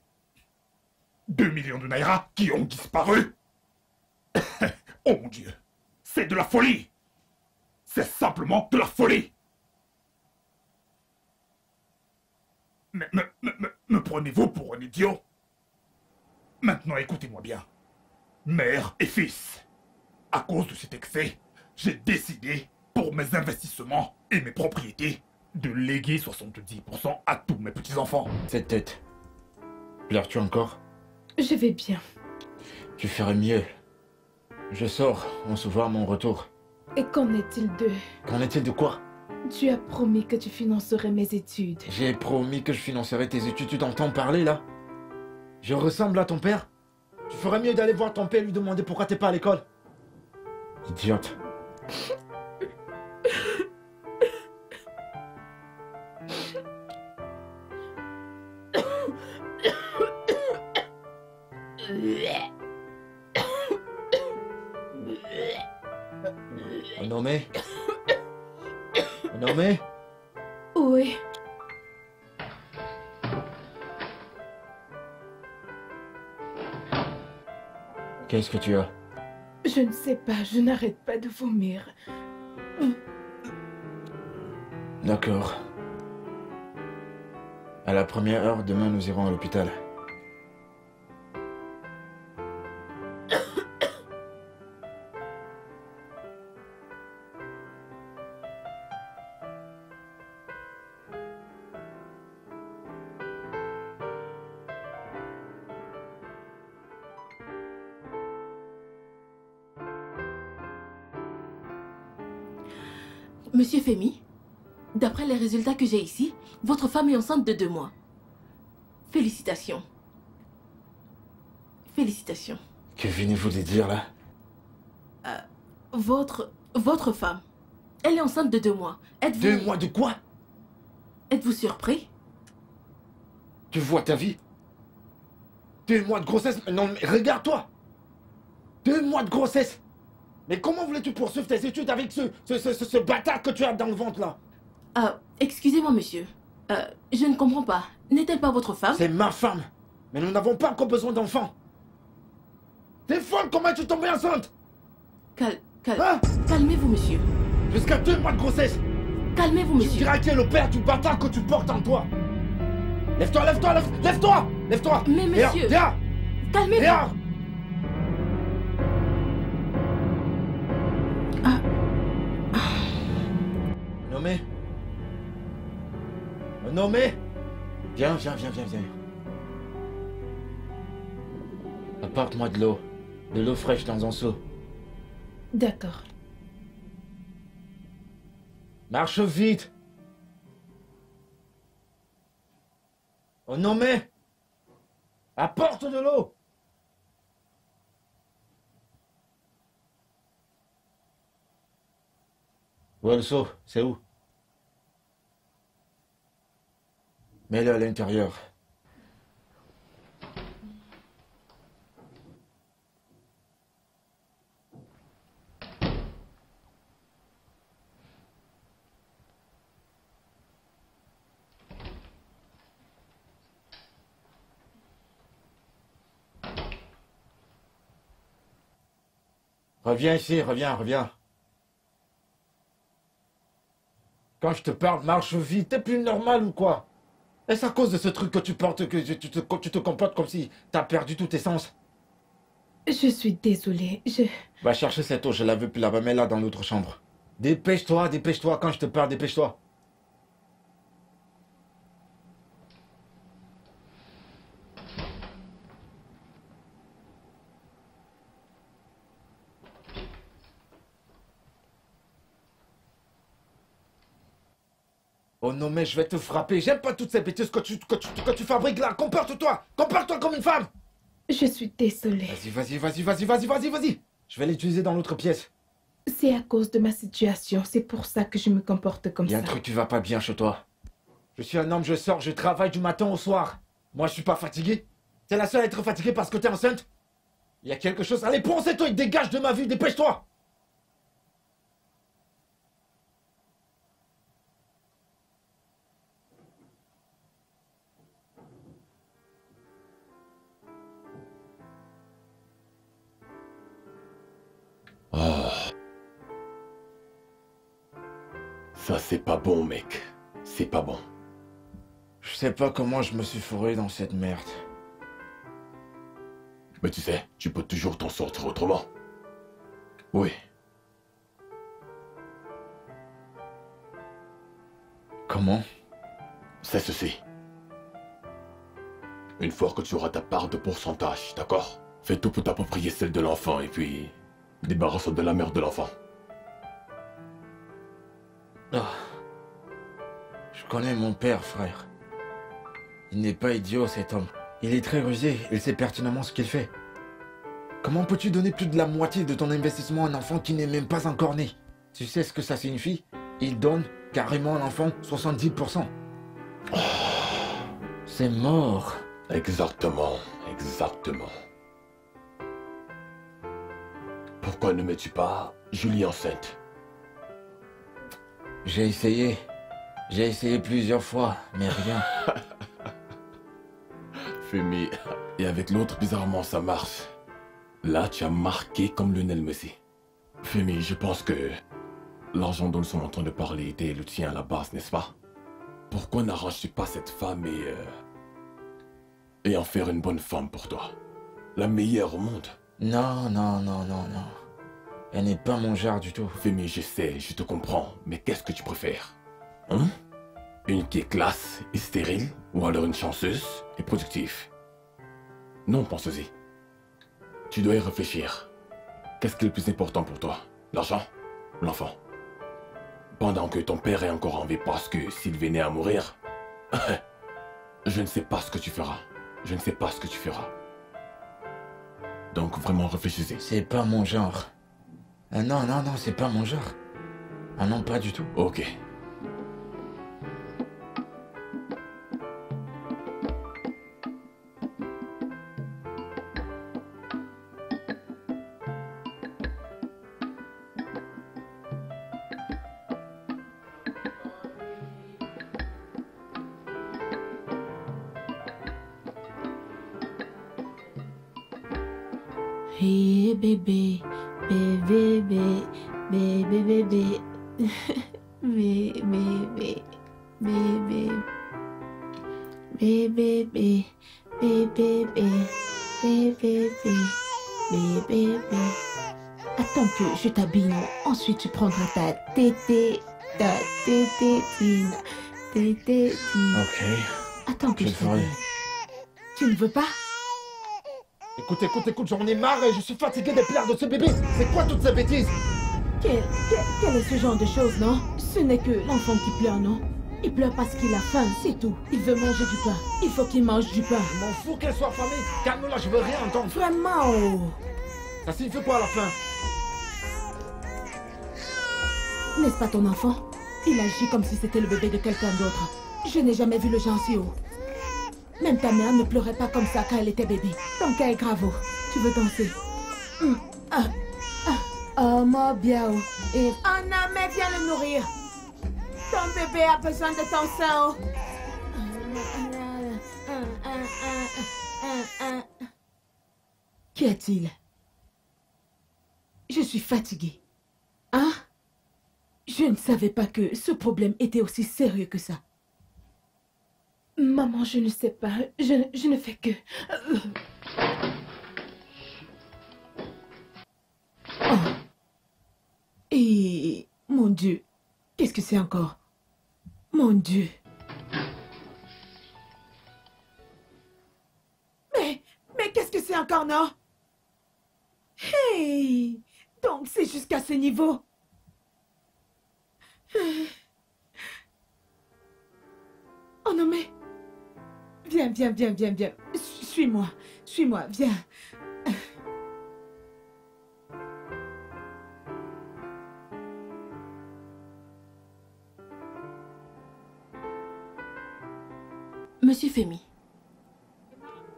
2 millions de naira qui ont disparu? Oh mon Dieu, c'est de la folie! C'est simplement de la folie! Me prenez-vous pour un idiot? Maintenant écoutez-moi bien. Mère et fils, à cause de cet excès, j'ai décidé, pour mes investissements et mes propriétés, de léguer 70% à tous mes petits-enfants. Cette tête. Pleures-tu encore? Je vais bien. Tu ferais mieux. Je sors, on se voit à mon retour. Et qu'en est-il de... Qu'en est-il de quoi? Tu as promis que tu financerais mes études. J'ai promis que je financerais tes études, tu t'entends parler là? Je ressemble à ton père? Tu ferais mieux d'aller voir ton père et lui demander pourquoi t'es pas à l'école. Idiote. Onome? Onome? Oui. Qu'est-ce que tu as? Je ne sais pas, je n'arrête pas de vomir. D'accord. À la première heure, demain, nous irons à l'hôpital. Monsieur Femi, d'après les résultats que j'ai ici, votre femme est enceinte de 2 mois. Félicitations. Félicitations. Que venez-vous de dire là? Votre femme, elle est enceinte de 2 mois. Êtes-vous... 2 mois de quoi? Êtes-vous surpris? Tu vois ta vie? 2 mois de grossesse? Non, mais regarde-toi! 2 mois de grossesse! Mais comment voulais-tu poursuivre tes études avec ce bâtard que tu as dans le ventre là? Excusez-moi monsieur. Je ne comprends pas. N'est-elle pas votre femme? C'est ma femme. Mais nous n'avons pas encore besoin d'enfants. T'es folle, comment es-tu tombée enceinte? Hein? Calmez-vous monsieur. Jusqu'à 2 mois de grossesse. Calmez-vous monsieur. Tu diras qui est le père du bâtard que tu portes en toi. Lève-toi, lève-toi, lève-toi. Lève-toi. Mais monsieur... Viens. Calmez-vous. Viens. Nommé. Nommé. Viens. Apporte-moi de l'eau. De l'eau fraîche dans un seau. D'accord. Marche vite. Nommé. Apporte de l'eau. Où est le seau? C'est où? Mets-le à l'intérieur. Reviens ici, reviens. Quand je te parle, marche vite. T'es plus normal ou quoi? Est-ce à cause de ce truc que tu portes que tu te comportes comme si t'as perdu tous tes sens? Je suis désolée, Va chercher cette eau, je la veux plus là-bas, mets-la dans l'autre chambre. Dépêche-toi, quand je te parle, dépêche-toi. Oh non mais je vais te frapper, j'aime pas toutes ces bêtises que tu fabriques là. Comporte-toi comme une femme. je suis désolée. Vas-y. Je vais l'utiliser dans l'autre pièce. C'est à cause de ma situation, c'est pour ça que je me comporte comme Il y a ça. un truc qui va pas bien chez toi. Je suis un homme, je sors, je travaille du matin au soir. Moi je suis pas fatigué. T'es la seule à être fatiguée parce que t'es enceinte. Il y a quelque chose. Allez, prends cette eau et dégage de ma vie, dépêche-toi. Ça, c'est pas bon, mec. C'est pas bon. Je sais pas comment je me suis fourré dans cette merde. Mais tu sais, tu peux toujours t'en sortir autrement. Oui. Comment? C'est ceci. Une fois que tu auras ta part de pourcentage, d'accord? Fais tout pour t'approprier celle de l'enfant et puis... débarrasse-toi de la mère de l'enfant. Je connais mon père, frère. Il n'est pas idiot, cet homme. Il est très rusé, il sait pertinemment ce qu'il fait. Comment peux-tu donner plus de la moitié de ton investissement à un enfant qui n'est même pas encore né? Tu sais ce que ça signifie? Il donne carrément à l'enfant 70%. C'est mort. Exactement. Pourquoi ne mets-tu pas Julie enceinte? J'ai essayé plusieurs fois, mais rien. Femi, et avec l'autre, bizarrement, ça marche. Là, tu as marqué comme Lionel Messi. Femi, je pense que l'argent dont nous sommes en train de parler était le tien à la base, n'est-ce pas? Pourquoi n'arranges-tu pas cette femme et en faire une bonne femme pour toi? La meilleure au monde. Non, non, non, non, non. Elle n'est pas mon genre du tout. Femi, je sais, je te comprends, mais qu'est-ce que tu préfères? Hein? Une qui est classe et stérile, ou alors une chanceuse et productive? Non, pense-y. Tu dois y réfléchir. Qu'est-ce qui est le plus important pour toi? L'argent ou l'enfant? Pendant que ton père est encore en vie parce que s'il venait à mourir, je ne sais pas ce que tu feras. Je ne sais pas ce que tu feras. Donc vraiment réfléchissez. C'est pas mon genre. Ah non, non, non, c'est pas mon genre. Ah non, pas du tout. Ok. Hey bébé, bébé, bébé, bébé, bébé, bébé, bébé, bébé, bébé, bébé, bébé, bébé. Attends que je t'habille. Ensuite, tu prendras ta tétine. Ok. Attends que Je je le ferai. t'habille. Tu ne veux pas? Écoute, écoute, écoute, j'en ai marre et je suis fatigué des pleurs de ce bébé. C'est quoi toutes ces bêtises? Quel est ce genre de choses, non? Ce n'est que l'enfant qui pleure, non? Il pleure parce qu'il a faim, c'est tout. Il veut manger du pain. Il faut qu'il mange du pain. Je m'en fous qu'elle soit affamée. Calme-la, je veux rien entendre. Vraiment, oh. Ça signifie quoi à la fin? N'est-ce pas ton enfant? Il agit comme si c'était le bébé de quelqu'un d'autre. Je n'ai jamais vu le genre si haut. Même ta mère ne pleurait pas comme ça quand elle était bébé. Ton cas est grave. Tu veux danser? Oh, mon bien. Et... Oh non, mais viens le nourrir. Ton bébé a besoin de ton sein. Qu'y a-t-il? Je suis fatiguée. Hein? Je ne savais pas que ce problème était aussi sérieux que ça. Maman, je ne sais pas. Je ne fais que... Oh. Et... Mon Dieu. Qu'est-ce que c'est encore? Mon Dieu. Mais qu'est-ce que c'est encore, non? Hey! Donc c'est jusqu'à ce niveau. Oh non mais... Viens. Suis-moi, viens. Monsieur Femi,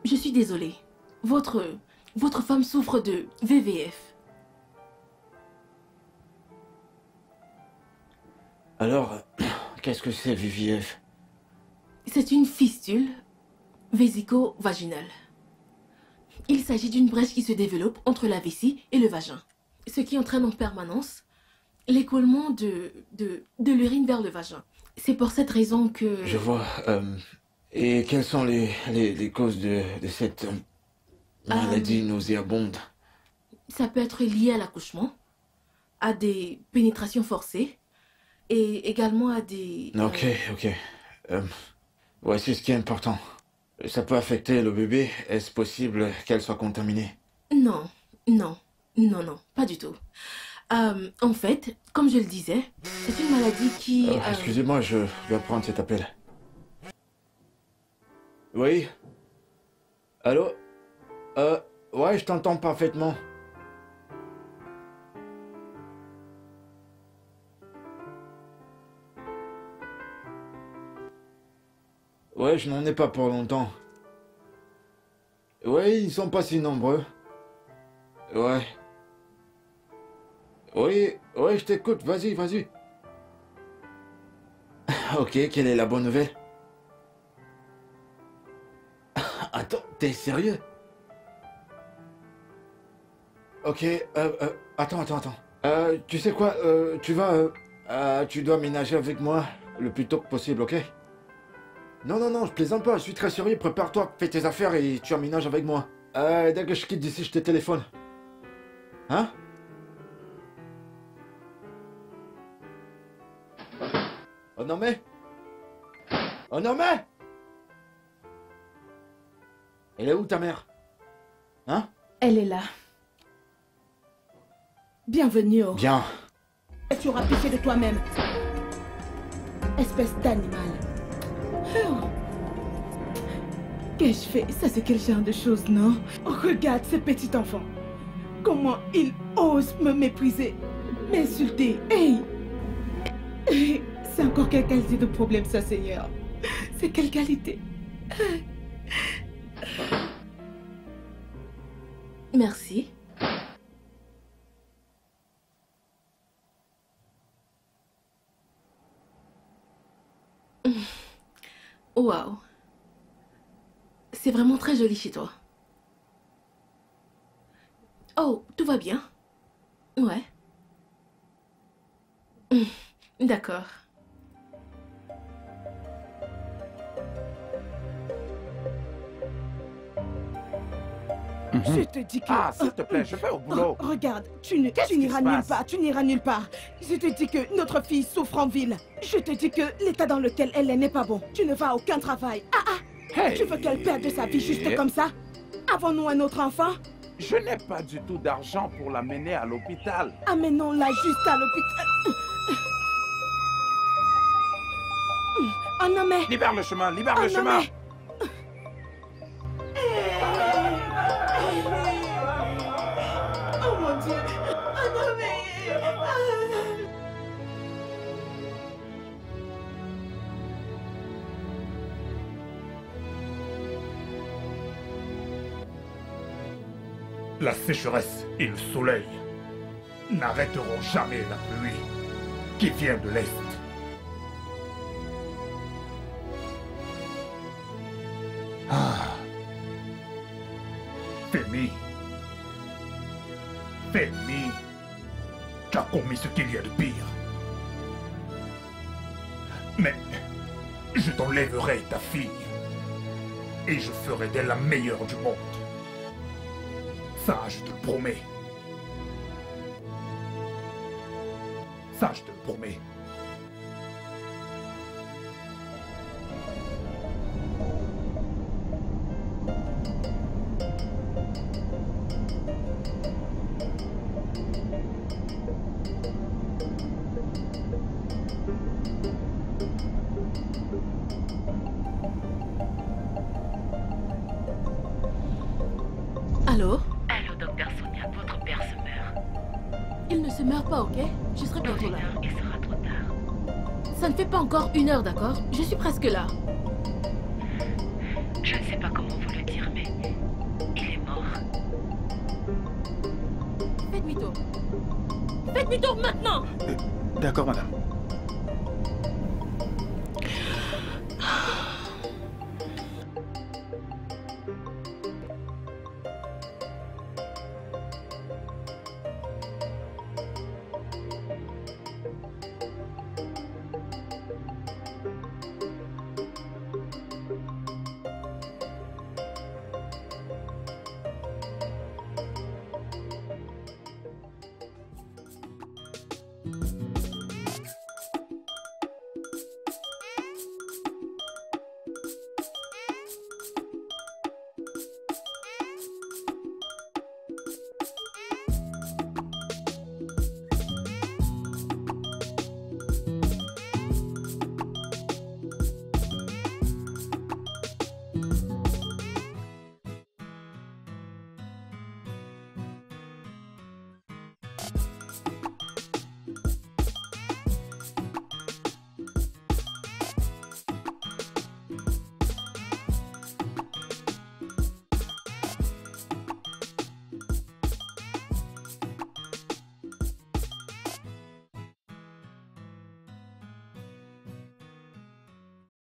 je suis désolée. Votre femme souffre de VVF. Alors, qu'est-ce que c'est, VVF? C'est une fistule vésico-vaginale. Il s'agit d'une brèche qui se développe entre la vessie et le vagin, ce qui entraîne en permanence l'écoulement de l'urine vers le vagin. C'est pour cette raison que... Je vois. Et quelles sont les causes de cette maladie nauséabonde? Ça peut être lié à l'accouchement, à des pénétrations forcées et également à des... Ok. Voici ce qui est important. Ça peut affecter le bébé. Est-ce possible qu'elle soit contaminée? Non, pas du tout. En fait, comme je le disais, c'est une maladie qui... Excusez-moi, je dois prendre cet appel. Oui? Allô? Ouais, je t'entends parfaitement. Ouais, je n'en ai pas pour longtemps. Ouais, ils sont pas si nombreux. Ouais. Oui, je t'écoute, vas-y. Ok, quelle est la bonne nouvelle? Attends, t'es sérieux? Ok, attends. Tu sais quoi, tu dois ménager avec moi le plus tôt possible, ok? Non, je plaisante pas, je suis très sérieux, prépare-toi, fais tes affaires et tu emménages avec moi. Dès que je quitte d'ici, je te téléphone. Hein? Onome? Elle est où ta mère? Hein? Elle est là. Bienvenue. Bien. Tu auras pitié de toi-même. Espèce d'animal. Oh. Qu'ai-je fait? Ça, c'est quel genre de choses, non? Oh, regarde ce petit enfant. Comment il ose me mépriser, m'insulter. Hey! C'est encore quelle qualité de problème, ça, Seigneur? C'est quelle qualité? Merci. Waouh. C'est vraiment très joli chez toi. Oh, tout va bien? Ouais. D'accord. Je te dis que... Ah, s'il te plaît, je vais au boulot. Regarde, tu n'iras nulle part, tu n'iras nulle part. Je te dis que notre fille souffre en ville. Je te dis que l'état dans lequel elle est n'est pas bon. Tu ne vas à aucun travail. Hey. Tu veux qu'elle perde sa vie juste comme ça? Avons-nous un autre enfant? Je n'ai pas du tout d'argent pour l'amener à l'hôpital. Amenons-la juste à l'hôpital. Oh non mais... Libère le chemin, libère le chemin. Oh mon Dieu. Oh non mais... La sécheresse et le soleil n'arrêteront jamais la pluie qui vient de l'Est. Femi, tu as commis ce qu'il y a de pire. Mais je t'enlèverai ta fille et je ferai d'elle la meilleure du monde. Ça, je te le promets. Ça, je te le promets. Allô? Allô, docteur Sonia, votre père se meurt. Il ne se meurt pas, ok? Je serai Dans bientôt une là. heure, il sera trop tard. Ça ne fait pas encore 1 heure, d'accord? Je suis presque là. Je ne sais pas comment vous le dire, mais il est mort. Faites demi-tour. Faites demi-tour maintenant! D'accord, madame.